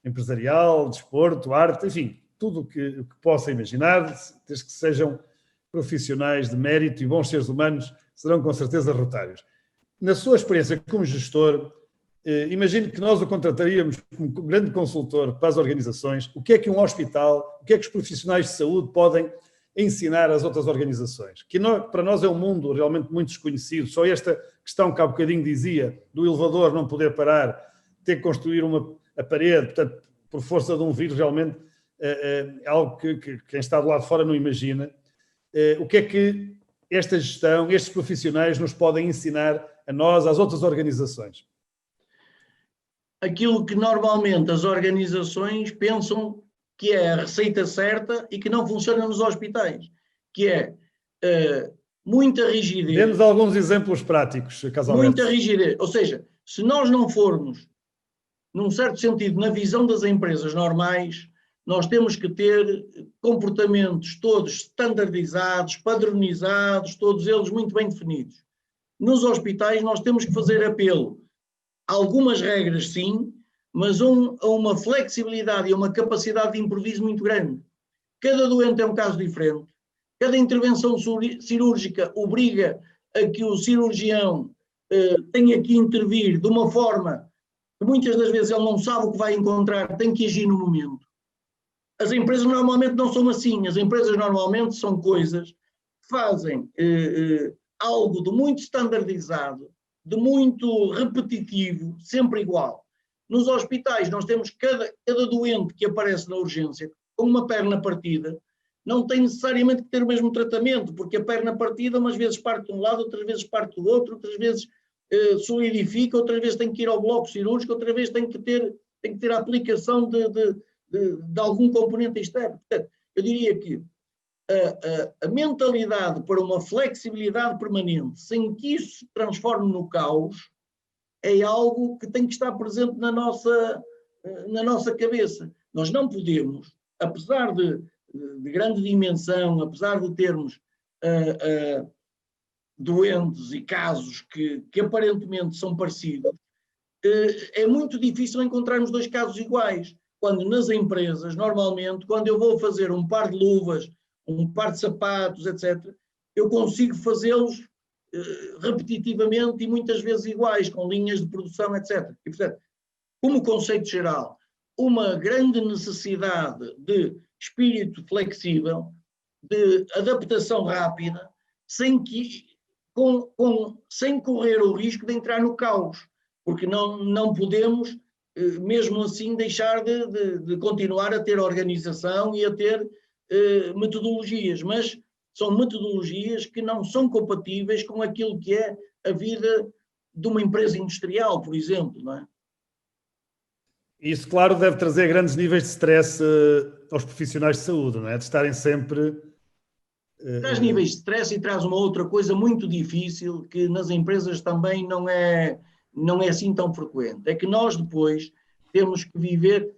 empresarial, desporto, arte, enfim, tudo o que possa imaginar, desde que sejam profissionais de mérito e bons seres humanos, serão com certeza rotários. Na sua experiência como gestor, imagino que nós o contrataríamos como grande consultor para as organizações. O que é que um hospital, o que é que os profissionais de saúde podem ensinar às outras organizações? Que para nós é um mundo realmente muito desconhecido. Só esta questão que há bocadinho dizia, do elevador não poder parar, ter que construir a parede, portanto, por força de um vírus, realmente é algo que quem está do lado de fora não imagina. O que é que esta gestão, estes profissionais nos podem ensinar a nós, às outras organizações? Aquilo que normalmente as organizações pensam que é a receita certa e que não funciona nos hospitais, que é muita rigidez. Dê-nos alguns exemplos práticos, Caso Alberto. Muita rigidez. Ou seja, se nós não formos, num certo sentido, na visão das empresas normais, nós temos que ter comportamentos todos standardizados, padronizados, todos eles muito bem definidos. Nos hospitais nós temos que fazer apelo a algumas regras, sim, mas a uma flexibilidade e a uma capacidade de improviso muito grande. Cada doente é um caso diferente, cada intervenção cirúrgica obriga a que o cirurgião tenha que intervir de uma forma que muitas das vezes ele não sabe o que vai encontrar, tem que agir no momento. As empresas normalmente não são assim, as empresas normalmente são coisas que fazem algo de muito standardizado, de muito repetitivo, sempre igual. Nos hospitais nós temos cada doente que aparece na urgência com uma perna partida, não tem necessariamente que ter o mesmo tratamento, porque a perna partida umas vezes parte de um lado, outras vezes parte do outro, outras vezes solidifica, outras vezes tem que ir ao bloco cirúrgico, outra vez tem que ter a aplicação de algum componente externo. Portanto, eu diria que a mentalidade para uma flexibilidade permanente, sem que isso se transforme no caos, é algo que tem que estar presente na nossa cabeça. Nós não podemos, apesar de grande dimensão, apesar de termos doentes e casos que aparentemente são parecidos, é muito difícil encontrarmos dois casos iguais. Quando nas empresas, normalmente, quando eu vou fazer um par de luvas, um par de sapatos, etc., eu consigo fazê-los repetitivamente e muitas vezes iguais, com linhas de produção, etc. E, portanto, como conceito geral, uma grande necessidade de espírito flexível, de adaptação rápida, sem correr o risco de entrar no caos, porque não podemos, mesmo assim, deixar de continuar a ter organização e a ter metodologias, mas são metodologias que não são compatíveis com aquilo que é a vida de uma empresa industrial, por exemplo, não é? Isso, claro, deve trazer grandes níveis de stress aos profissionais de saúde, não é? De estarem sempre... Traz níveis de stress e traz uma outra coisa muito difícil que nas empresas também não é assim tão frequente. É que nós depois temos que viver...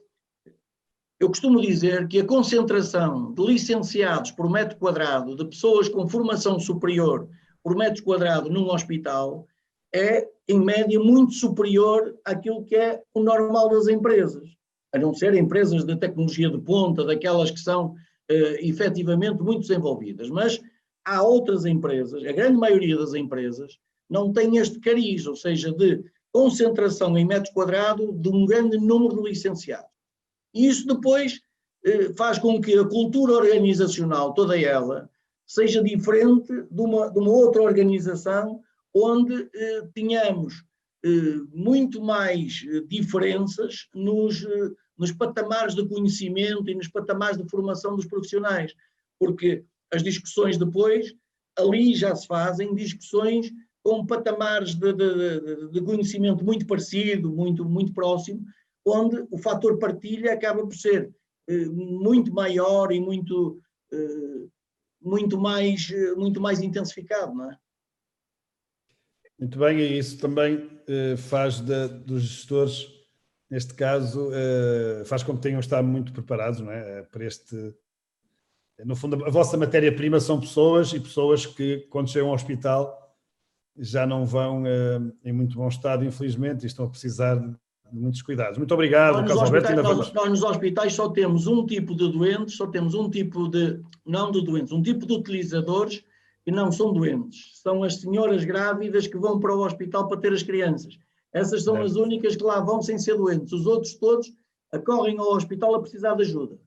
Eu costumo dizer que a concentração de licenciados por metro quadrado, de pessoas com formação superior por metro quadrado num hospital, é, em média, muito superior àquilo que é o normal das empresas. A não ser empresas de tecnologia de ponta, daquelas que são efetivamente muito desenvolvidas. Mas há outras empresas, a grande maioria das empresas, não tem este cariz, ou seja, de concentração em metro quadrado de um grande número de licenciados. E isso depois faz com que a cultura organizacional, toda ela, seja diferente de uma outra organização onde tínhamos muito mais diferenças nos patamares de conhecimento e nos patamares de formação dos profissionais. porque as discussões depois, ali já se fazem discussões com patamares de conhecimento muito parecido, muito próximo, onde o fator partilha acaba por ser muito maior e muito mais intensificado, não é? Muito bem, e isso também faz dos gestores, neste caso, faz com que tenham de estar muito preparados, não é? Para este... No fundo, a vossa matéria-prima são pessoas, e pessoas que, quando chegam ao hospital, já não vão em muito bom estado, infelizmente, e estão a precisar de muitos cuidados. Muito obrigado, Carlos Alberto. Nós nos hospitais só temos um tipo de doentes, um tipo de utilizadores que não são doentes. São as senhoras grávidas que vão para o hospital para ter as crianças. Essas são as únicas que lá vão sem ser doentes. Os outros todos acorrem ao hospital a precisar de ajuda.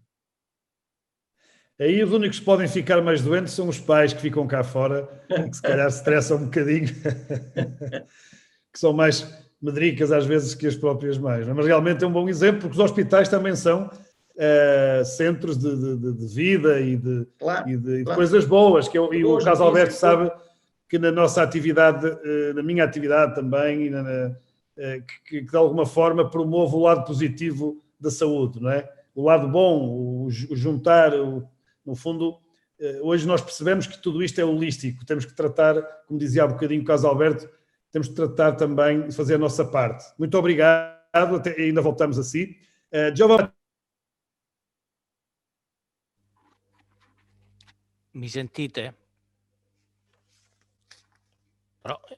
Aí os únicos que podem ficar mais doentes são os pais que ficam cá fora e que se calhar se estressam um bocadinho, que são mais medricas às vezes que as próprias mães. Mas realmente é um bom exemplo, porque os hospitais também são centros de vida e de coisas boas. E o Carlos Alberto sabe que na nossa atividade, na minha atividade também, que de alguma forma promove o lado positivo da saúde, não é? O lado bom, o juntar, no fundo, hoje nós percebemos que tudo isto é holístico, temos que tratar, como dizia há bocadinho o Carlos Alberto, temos que tratar também de fazer a nossa parte. Muito obrigado, ainda voltamos a si. Giovanni. Mi sentite?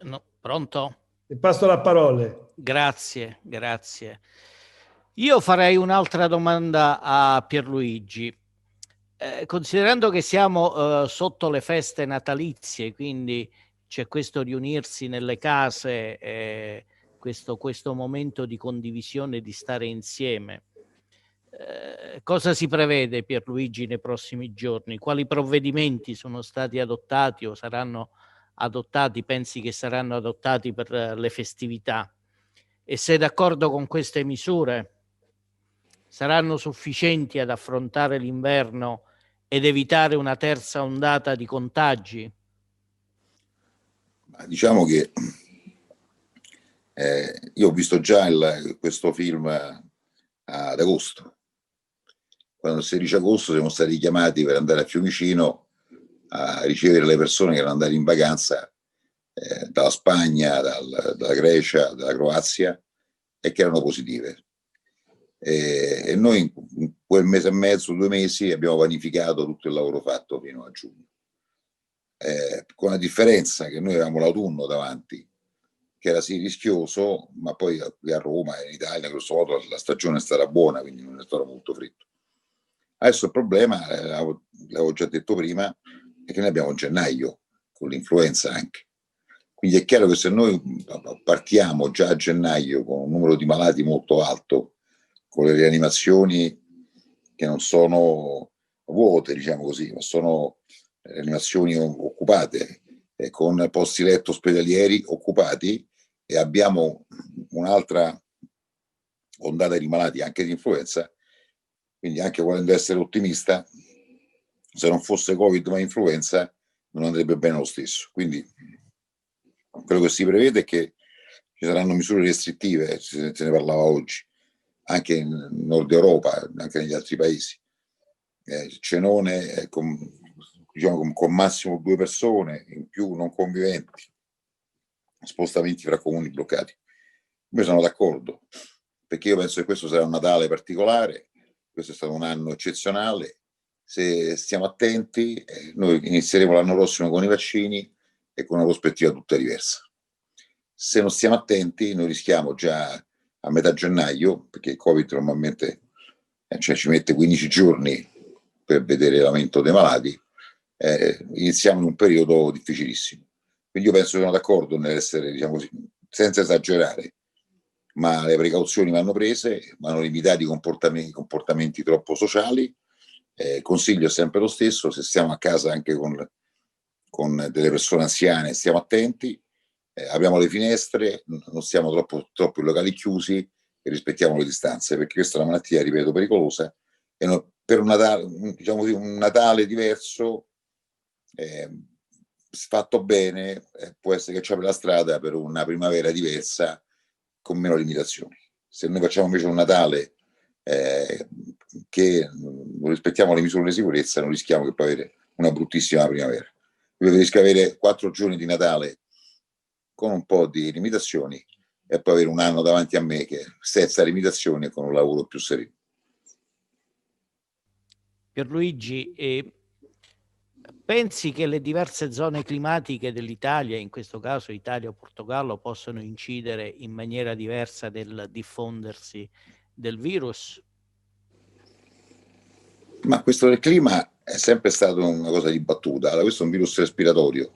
No, pronto? Passo la parola. Grazie. Io farei un'altra domanda a Pierluigi. Considerando che siamo sotto le feste natalizie, quindi c'è questo riunirsi nelle case, questo momento di condivisione, di stare insieme, cosa si prevede, Pierluigi, nei prossimi giorni? Quali provvedimenti sono stati adottati o saranno adottati, pensi che saranno adottati per le festività? E sei d'accordo con queste misure? Saranno sufficienti ad affrontare l'inverno ed evitare una terza ondata di contagi? Diciamo che io ho visto già questo film ad agosto. Quando il 16 agosto siamo stati chiamati per andare a Fiumicino a ricevere le persone che erano andate in vacanza dalla Spagna, dalla Grecia, dalla Croazia, e che erano positive. E noi in quel mese e mezzo, 2 mesi, abbiamo vanificato tutto il lavoro fatto fino a giugno. Con la differenza che noi avevamo l'autunno davanti, che era sì rischioso, ma poi qui a Roma e in Italia, grosso modo, la stagione è stata buona, quindi non è stato molto freddo. Adesso il problema, l'avevo già detto prima, è che noi abbiamo gennaio, con l'influenza anche. Quindi è chiaro che se noi partiamo già a gennaio con un numero di malati molto alto, con le rianimazioni che non sono vuote, diciamo così, ma sono rianimazioni occupate, con posti letto ospedalieri occupati, e abbiamo un'altra ondata di malati anche di influenza, quindi anche volendo essere ottimista, se non fosse Covid ma influenza non andrebbe bene lo stesso. Quindi quello che si prevede è che ci saranno misure restrittive, se ne parlava oggi, anche in Nord Europa, anche negli altri paesi. Cenone con massimo 2 persone, in più non conviventi, spostamenti fra comuni bloccati. Io sono d'accordo, perché io penso che questo sarà un Natale particolare, questo è stato un anno eccezionale. Se stiamo attenti, noi inizieremo l'anno prossimo con i vaccini e con una prospettiva tutta diversa. Se non stiamo attenti, noi rischiamo già a metà gennaio, perché il Covid normalmente ci mette 15 giorni per vedere l'aumento dei malati, iniziamo in un periodo difficilissimo. Quindi io penso che sono d'accordo nell'essere, diciamo così, senza esagerare, ma le precauzioni vanno prese, vanno limitati i comportamenti troppo sociali. Consiglio è sempre lo stesso: se stiamo a casa anche con delle persone anziane, stiamo attenti, apriamo le finestre, non stiamo troppo in locali chiusi e rispettiamo le distanze, perché questa è una malattia, ripeto, pericolosa, e noi per un Natale, diciamo così, un Natale diverso, fatto bene, può essere che ci apre la strada per una primavera diversa con meno limitazioni. Se noi facciamo invece un Natale che non rispettiamo le misure di sicurezza, non rischiamo che poi avere una bruttissima primavera. Io preferisco avere 4 giorni di Natale con un po' di limitazioni e poi avere un anno davanti a me che senza limitazioni e con un lavoro più sereno. Pierluigi, pensi che le diverse zone climatiche dell'Italia, in questo caso Italia o Portogallo, possono incidere in maniera diversa del diffondersi del virus? Ma questo del clima è sempre stata una cosa dibattuta. Allora, questo è un virus respiratorio,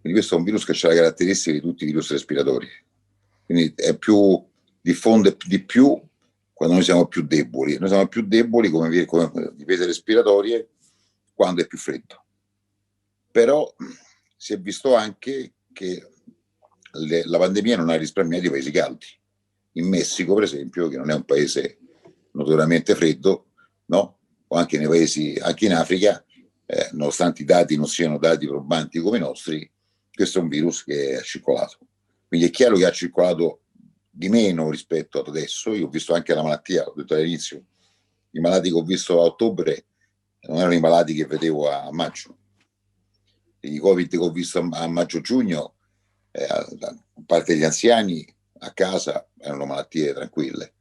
quindi questo è un virus che ha le caratteristiche di tutti i virus respiratori, quindi è più, diffonde di più quando noi siamo più deboli. Noi siamo più deboli come difese respiratorie quando è più freddo. Però si è visto anche che la pandemia non ha risparmiato i paesi caldi. In Messico, per esempio, che non è un paese notoriamente freddo, no? O anche nei paesi, anche in Africa, nonostante i dati non siano dati probanti come i nostri, questo è un virus che ha circolato. Quindi è chiaro che ha circolato di meno rispetto ad adesso. Io ho visto anche la malattia, ho detto all'inizio, i malati che ho visto a ottobre non erano i malati che vedevo a maggio. I Covid che ho visto a maggio-giugno, a parte gli anziani, a casa erano malattie tranquille.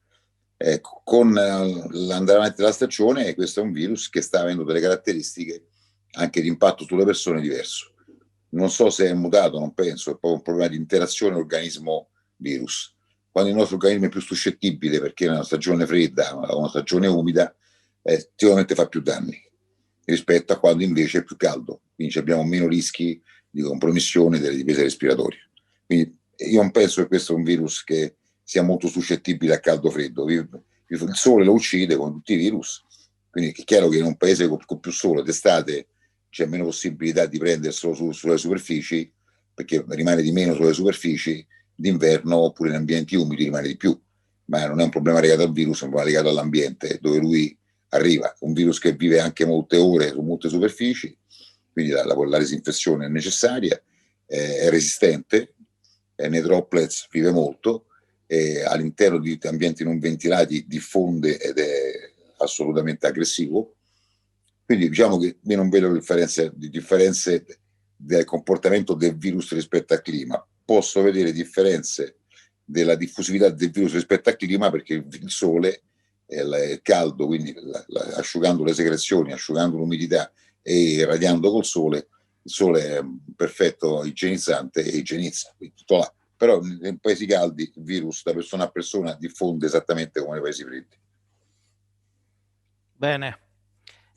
Con l'andare avanti della stagione, questo è un virus che sta avendo delle caratteristiche anche di impatto sulle persone diverso. Non so se è mutato, non penso, è proprio un problema di interazione organismo-virus. Quando il nostro organismo è più suscettibile perché è una stagione fredda o una stagione umida, sicuramente fa più danni rispetto a quando invece è più caldo, quindi abbiamo meno rischi di compromissione delle difese respiratorie. Quindi io non penso che questo è un virus che sia molto suscettibile a caldo-freddo. Il sole lo uccide come tutti i virus, quindi è chiaro che in un paese con più sole d'estate c'è meno possibilità di prenderselo sulle superfici, perché rimane di meno sulle superfici, d'inverno oppure in ambienti umidi rimane di più, ma non è un problema legato al virus, è un problema legato all'ambiente dove lui arriva. Un virus che vive anche molte ore su molte superfici, quindi la disinfezione è necessaria, è resistente, nei droplets vive molto, all'interno di ambienti non ventilati diffonde ed è assolutamente aggressivo. Quindi diciamo che io non vedo differenze del comportamento del virus rispetto al clima. Posso vedere differenze della diffusività del virus rispetto al clima perché il sole, il caldo, quindi asciugando le secrezioni, asciugando l'umidità e irradiando col sole, il sole è un perfetto igienizzante e igienizza, quindi tutto là. Però nei paesi caldi il virus da persona a persona diffonde esattamente come nei paesi freddi. Bene,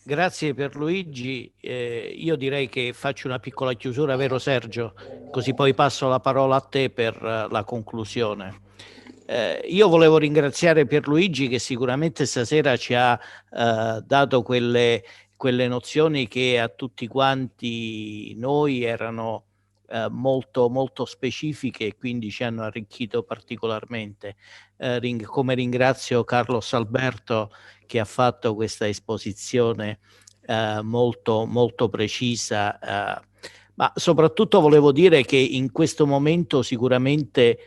grazie Pierluigi. Io direi che faccio una piccola chiusura, vero Sergio? Così poi passo la parola a te per la conclusione. Io volevo ringraziare Pierluigi che sicuramente stasera ci ha dato quelle nozioni che a tutti quanti noi erano molto, molto specifiche e quindi ci hanno arricchito particolarmente. Come ringrazio Carlos Alberto che ha fatto questa esposizione molto, molto precisa, ma soprattutto volevo dire che in questo momento sicuramente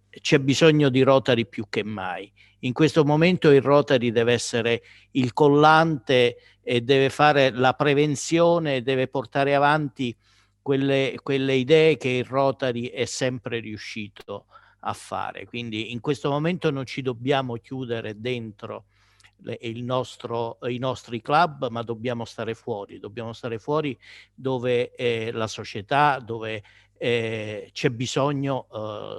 c'è bisogno di Rotary più che mai. In questo momento il Rotary deve essere il collante e deve fare la prevenzione, deve portare avanti quelle idee che il Rotary è sempre riuscito a fare. Quindi in questo momento non ci dobbiamo chiudere dentro i nostri club, ma dobbiamo stare fuori dove la società, dove c'è bisogno,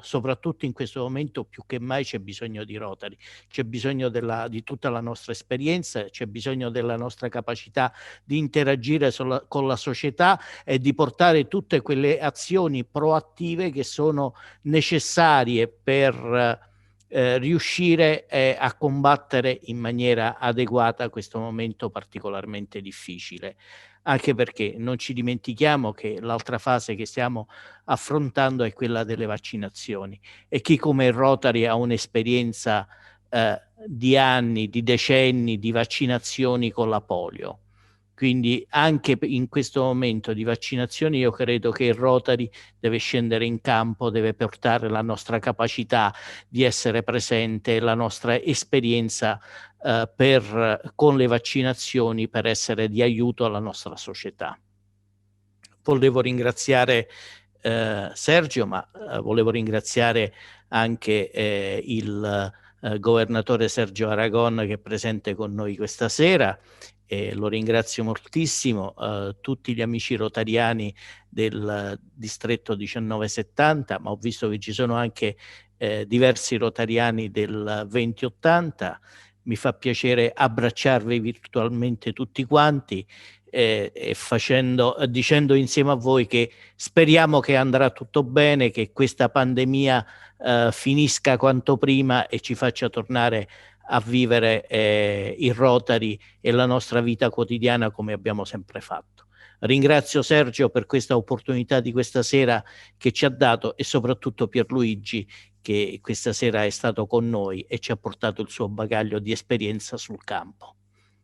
soprattutto in questo momento più che mai c'è bisogno di Rotary, c'è bisogno di tutta la nostra esperienza, c'è bisogno della nostra capacità di interagire con la società e di portare tutte quelle azioni proattive che sono necessarie per riuscire a combattere in maniera adeguata questo momento particolarmente difficile, anche perché non ci dimentichiamo che l'altra fase che stiamo affrontando è quella delle vaccinazioni e chi come Rotary ha un'esperienza di anni, di decenni di vaccinazioni con la polio. Quindi anche in questo momento di vaccinazioni io credo che il Rotary deve scendere in campo, deve portare la nostra capacità di essere presente, la nostra esperienza con le vaccinazioni per essere di aiuto alla nostra società. Volevo ringraziare Sergio, ma volevo ringraziare anche il governatore Sergio Aragon che è presente con noi questa sera. Lo ringrazio moltissimo, tutti gli amici rotariani del distretto 1970, ma ho visto che ci sono anche diversi rotariani del 2080. Mi fa piacere abbracciarvi virtualmente tutti quanti e dicendo insieme a voi che speriamo che andrà tutto bene, che questa pandemia finisca quanto prima e ci faccia tornare a vivere il Rotary e la nostra vita quotidiana come abbiamo sempre fatto. Ringrazio Sergio per questa opportunità di questa sera che ci ha dato, e soprattutto Pierluigi che questa sera è stato con noi e ci ha portato il suo bagaglio di esperienza sul campo.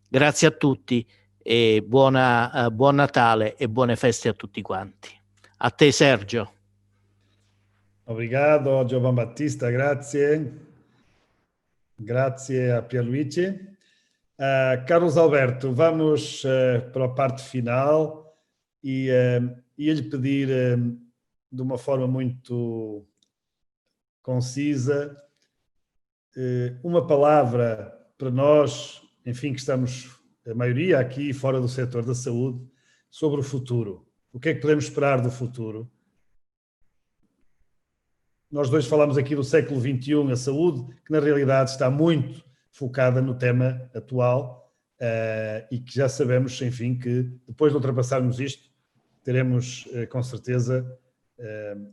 Grazie a tutti e buon Natale e buone feste a tutti quanti. A te Sergio. Obrigado Giovan Battista, grazie. Grazie a Pierluigi. Carlos Alberto, vamos para a parte final e ia-lhe pedir de uma forma muito concisa uma palavra para nós, enfim, que estamos a maioria aqui fora do setor da saúde, sobre o futuro. O que é que podemos esperar do futuro? Nós dois falamos aqui do século XXI, a saúde, que na realidade está muito focada no tema atual e que já sabemos, enfim, que depois de ultrapassarmos isto, teremos com certeza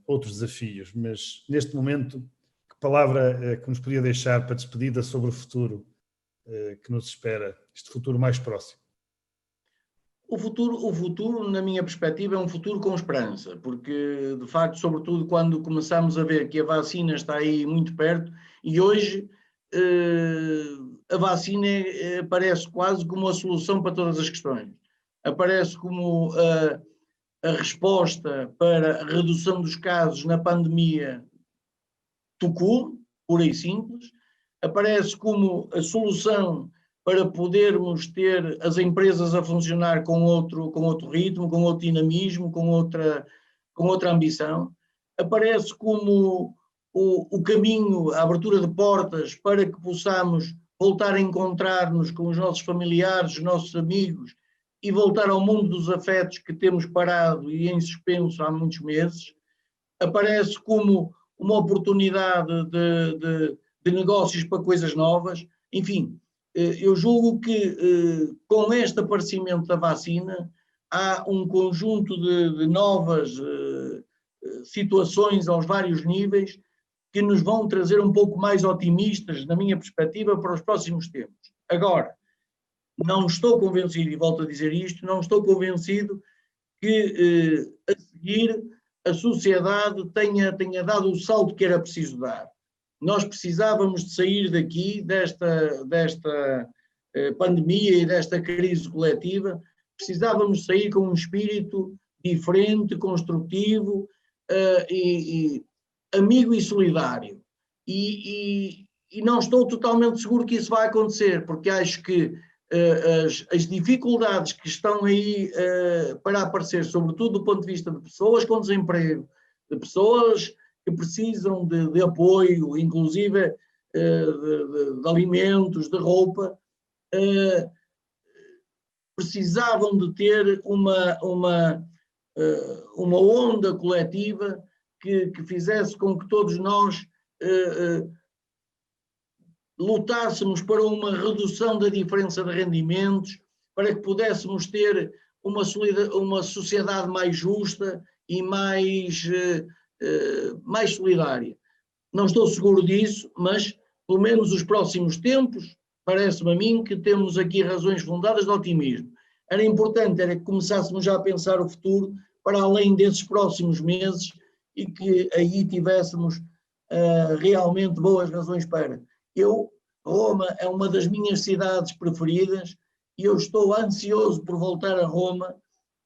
outros desafios. Mas neste momento, que palavra que nos podia deixar para despedida sobre o futuro que nos espera, este futuro mais próximo? O futuro, na minha perspectiva, é um futuro com esperança, porque, de facto, sobretudo quando começamos a ver que a vacina está aí muito perto, e hoje a vacina aparece quase como a solução para todas as questões. Aparece como a resposta para a redução dos casos na pandemia pura e simples, aparece como a solução para podermos ter as empresas a funcionar com outro ritmo, com outro dinamismo, com outra ambição. Aparece como o caminho, a abertura de portas para que possamos voltar a encontrar-nos com os nossos familiares, os nossos amigos e voltar ao mundo dos afetos que temos parado e em suspenso há muitos meses. Aparece como uma oportunidade de negócios para coisas novas. Enfim, eu julgo que com este aparecimento da vacina há um conjunto de novas situações aos vários níveis que nos vão trazer um pouco mais otimistas, na minha perspectiva, para os próximos tempos. Agora, não estou convencido, e volto a dizer isto, não estou convencido que a seguir a sociedade tenha dado o salto que era preciso dar. Nós precisávamos de sair daqui, desta pandemia e desta crise coletiva, precisávamos sair com um espírito diferente, construtivo e amigo e solidário. E não estou totalmente seguro que isso vai acontecer, porque acho que as dificuldades que estão aí para aparecer, sobretudo do ponto de vista de pessoas com desemprego, de pessoas que precisam de apoio, inclusive de alimentos, de roupa, precisavam de ter uma onda coletiva que fizesse com que todos nós lutássemos para uma redução da diferença de rendimentos, para que pudéssemos ter uma sociedade mais justa e mais solidária. Não estou seguro disso, mas pelo menos os próximos tempos, parece-me a mim que temos aqui razões fundadas de otimismo. Era importante que começássemos já a pensar o futuro para além desses próximos meses e que aí tivéssemos realmente boas razões para. Eu Roma é uma das minhas cidades preferidas e eu estou ansioso por voltar a Roma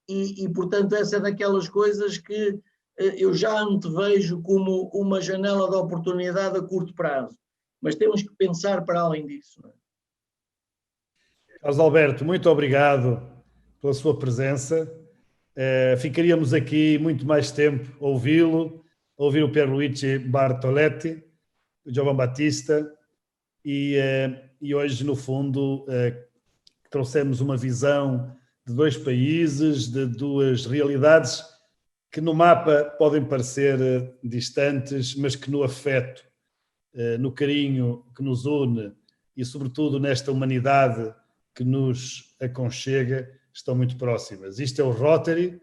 e portanto, essa é daquelas coisas que eu já antevejo como uma janela de oportunidade a curto prazo. Mas temos que pensar para além disso. Não é? Carlos Alberto, muito obrigado pela sua presença. Ficaríamos aqui muito mais tempo a ouvi-lo, a ouvir o Pierluigi Bartoletti, o Giovan Battista, e hoje, no fundo, trouxemos uma visão de dois países, de duas realidades que no mapa podem parecer distantes, mas que no afeto, no carinho que nos une e, sobretudo, nesta humanidade que nos aconchega, estão muito próximas. Isto é o Rotary,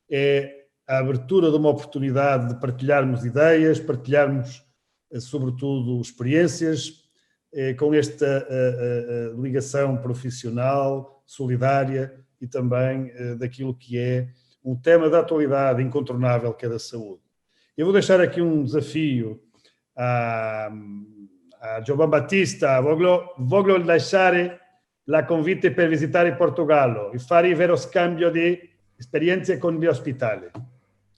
é a abertura de uma oportunidade de partilharmos ideias, partilharmos, sobretudo, experiências, com esta ligação profissional, solidária e também daquilo que é um tema da atualidade incontornável, que é da saúde. Eu vou deixar aqui um desafio a Giovan Battista. Voglio lasciare la convite per visitare Portogallo e fare vero scambio di esperienze con gli ospitali.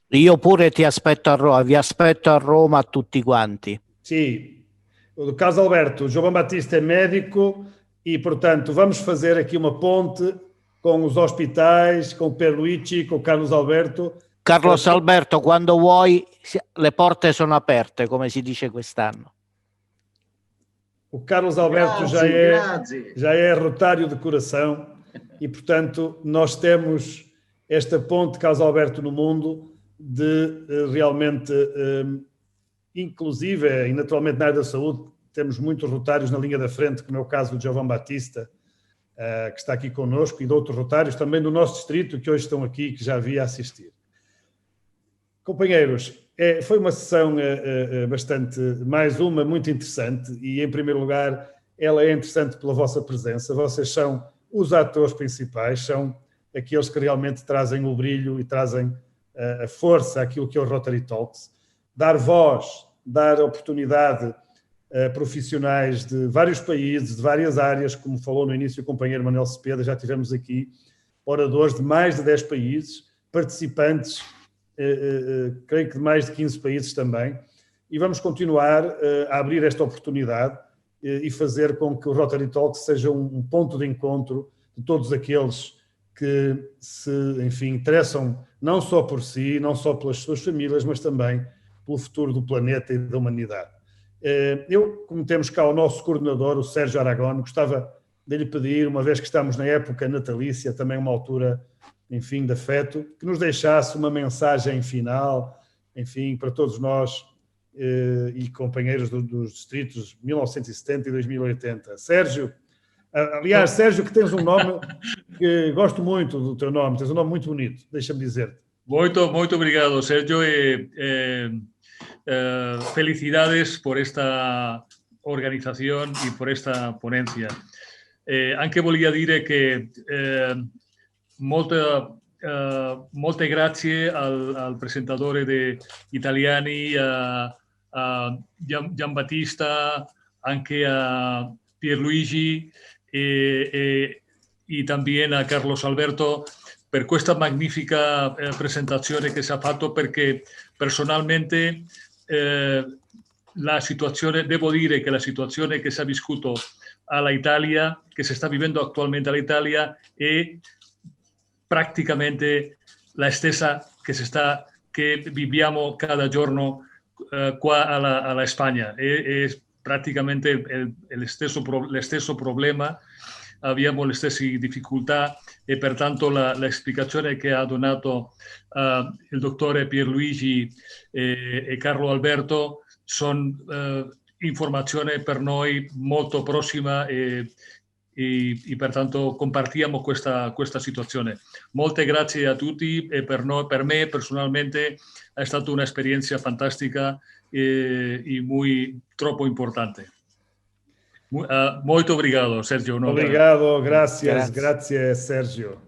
Io pure ti aspetto a Roma, vi aspetto a Roma tutti quanti. Sim, o Carlos Alberto, Giovan Battista é médico e, portanto, vamos fazer aqui uma ponte com os hospitais, com o Pierluigi, com o Carlos Alberto. Carlos Alberto, quando vuoi, le porte sono aperte, come si dice quest'anno. O Carlos Alberto já é rotário de coração e, portanto, nós temos esta ponte, Carlos Alberto, no mundo de realmente, inclusive, e naturalmente na área da saúde, temos muitos rotários na linha da frente, como é o caso do Giovan Battista, que está aqui connosco, e de outros rotários também do nosso distrito, que hoje estão aqui, que já vi a assistir. Companheiros, foi uma sessão bastante, mais uma, muito interessante, e em primeiro lugar, ela é interessante pela vossa presença. Vocês são os atores principais, são aqueles que realmente trazem o brilho e trazem a força àquilo que é o Rotary Talks. Dar voz, dar oportunidade a profissionais de vários países, de várias áreas, como falou no início o companheiro Manuel Cepeda, já tivemos aqui oradores de mais de 10 países, participantes, creio que de mais de 15 países também, e vamos continuar a abrir esta oportunidade e fazer com que o Rotary Talk seja um ponto de encontro de todos aqueles que se, enfim, interessam não só por si, não só pelas suas famílias, mas também pelo futuro do planeta e da humanidade. Eu, como temos cá o nosso coordenador, o Sérgio Aragón, gostava de lhe pedir, uma vez que estamos na época natalícia, também uma altura, enfim, de afeto, que nos deixasse uma mensagem final, enfim, para todos nós e companheiros dos distritos 1970 e 2080. Sérgio, aliás, Sérgio, que tens um nome que gosto muito do teu nome, tens um nome muito bonito, deixa-me dizer-te. Muito obrigado, Sérgio. Felicidades por esta organización y por esta ponencia. Anche voglio dire che molte grazie al presentatore de Italiani, a Gian Battista, anche a Pierluigi y también a Carlos Alberto per questa magnifica presentazione che si è fatto, perché personalmente la situazione, devo dire che la situazione che si è vissuto all'Italia, che si sta vivendo attualmente all'Italia, è praticamente la stessa che viviamo cada giorno qua alla Spagna. È praticamente lo stesso problema, abbiamo le stesse difficoltà e pertanto la spiegazione che ha donato il dottore Pierluigi e Carlo Alberto sono informazioni per noi molto prossima e pertanto compartiamo questa situazione. Molte grazie a tutti e per me personalmente è stata un'esperienza fantastica e troppo importante. Muito obrigado, Sérgio. Obrigado, grazie Sergio.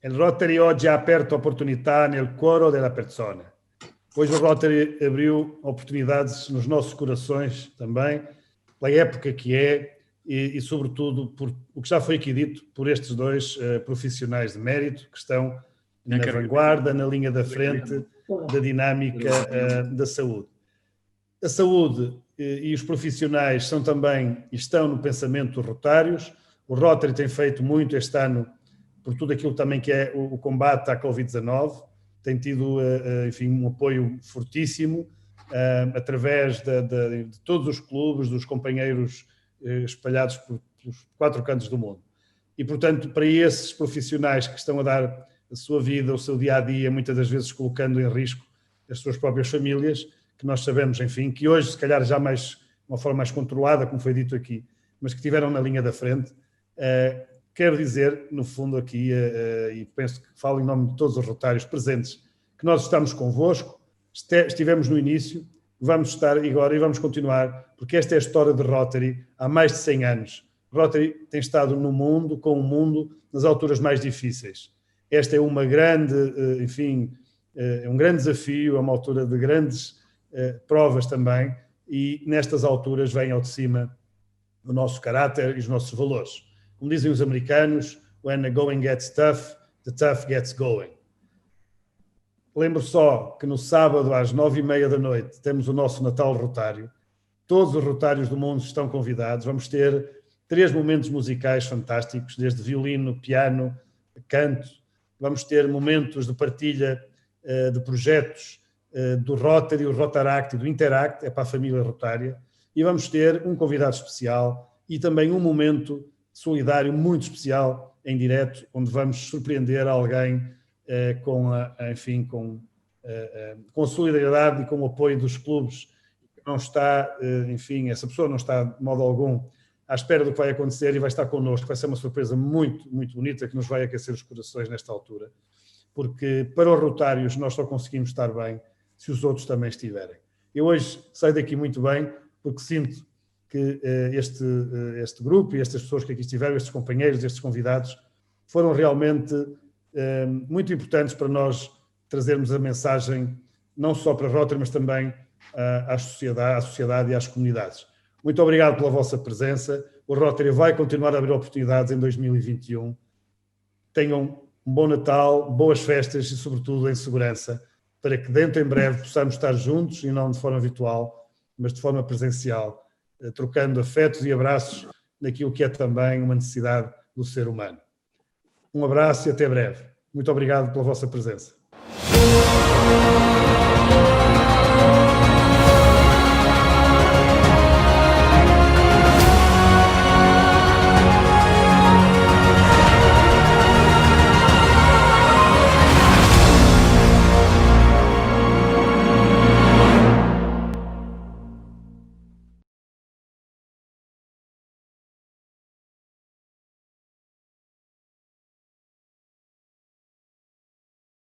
Il Rotary oggi ha aperto opportunità nel cuore della persona. Hoje o Rotary abriu oportunidades nos nossos corações também, pela época que é e sobretudo, por o que já foi aqui dito, por estes dois profissionais de mérito que estão na vanguarda, na linha da frente da dinâmica da saúde. A saúde e os profissionais são também, estão no pensamento dos rotários. O Rotary tem feito muito este ano por tudo aquilo também que é o combate à Covid-19, tem tido, enfim, um apoio fortíssimo através de todos os clubes, dos companheiros espalhados pelos 4 cantos do mundo. E, portanto, para esses profissionais que estão a dar a sua vida, o seu dia-a-dia, muitas das vezes colocando em risco as suas próprias famílias, que nós sabemos, enfim, que hoje, se calhar, já mais, uma forma mais controlada, como foi dito aqui, mas que estiveram na linha da frente, quero dizer, no fundo aqui, e penso que falo em nome de todos os rotários presentes, que nós estamos convosco, estivemos no início, vamos estar agora e vamos continuar, porque esta é a história de Rotary há mais de 100 anos. Rotary tem estado no mundo, com o mundo, nas alturas mais difíceis. Esta é uma grande, enfim, é um grande desafio, é uma altura de grandes provas também, e nestas alturas vem ao de cima o nosso caráter e os nossos valores. Como dizem os americanos, when the going gets tough, the tough gets going. Lembro só que no sábado às 9h30 da noite temos o nosso Natal Rotário. Todos os rotários do mundo estão convidados. Vamos ter 3 momentos musicais fantásticos, desde violino, piano, canto. Vamos ter momentos de partilha de projetos do Rotary, do Rotaract e do Interact, é para a família rotária. E vamos ter um convidado especial e também um momento solidário muito especial em direto, onde vamos surpreender alguém com a solidariedade e com o apoio dos clubes. Não está, enfim, essa pessoa não está de modo algum à espera do que vai acontecer e vai estar connosco. Vai ser uma surpresa muito, muito bonita que nos vai aquecer os corações nesta altura, porque para os rotários nós só conseguimos estar bem se os outros também estiverem. Eu hoje saio daqui muito bem porque sinto que este grupo e estas pessoas que aqui estiveram, estes companheiros, estes convidados, foram realmente muito importantes para nós trazermos a mensagem não só para Rotary, mas também à sociedade e às comunidades. Muito obrigado pela vossa presença. O Rotary vai continuar a abrir oportunidades em 2021. Tenham um bom Natal, boas festas e, sobretudo, em segurança, para que dentro em breve possamos estar juntos e não de forma virtual, mas de forma presencial, trocando afetos e abraços naquilo que é também uma necessidade do ser humano. Um abraço e até breve. Muito obrigado pela vossa presença.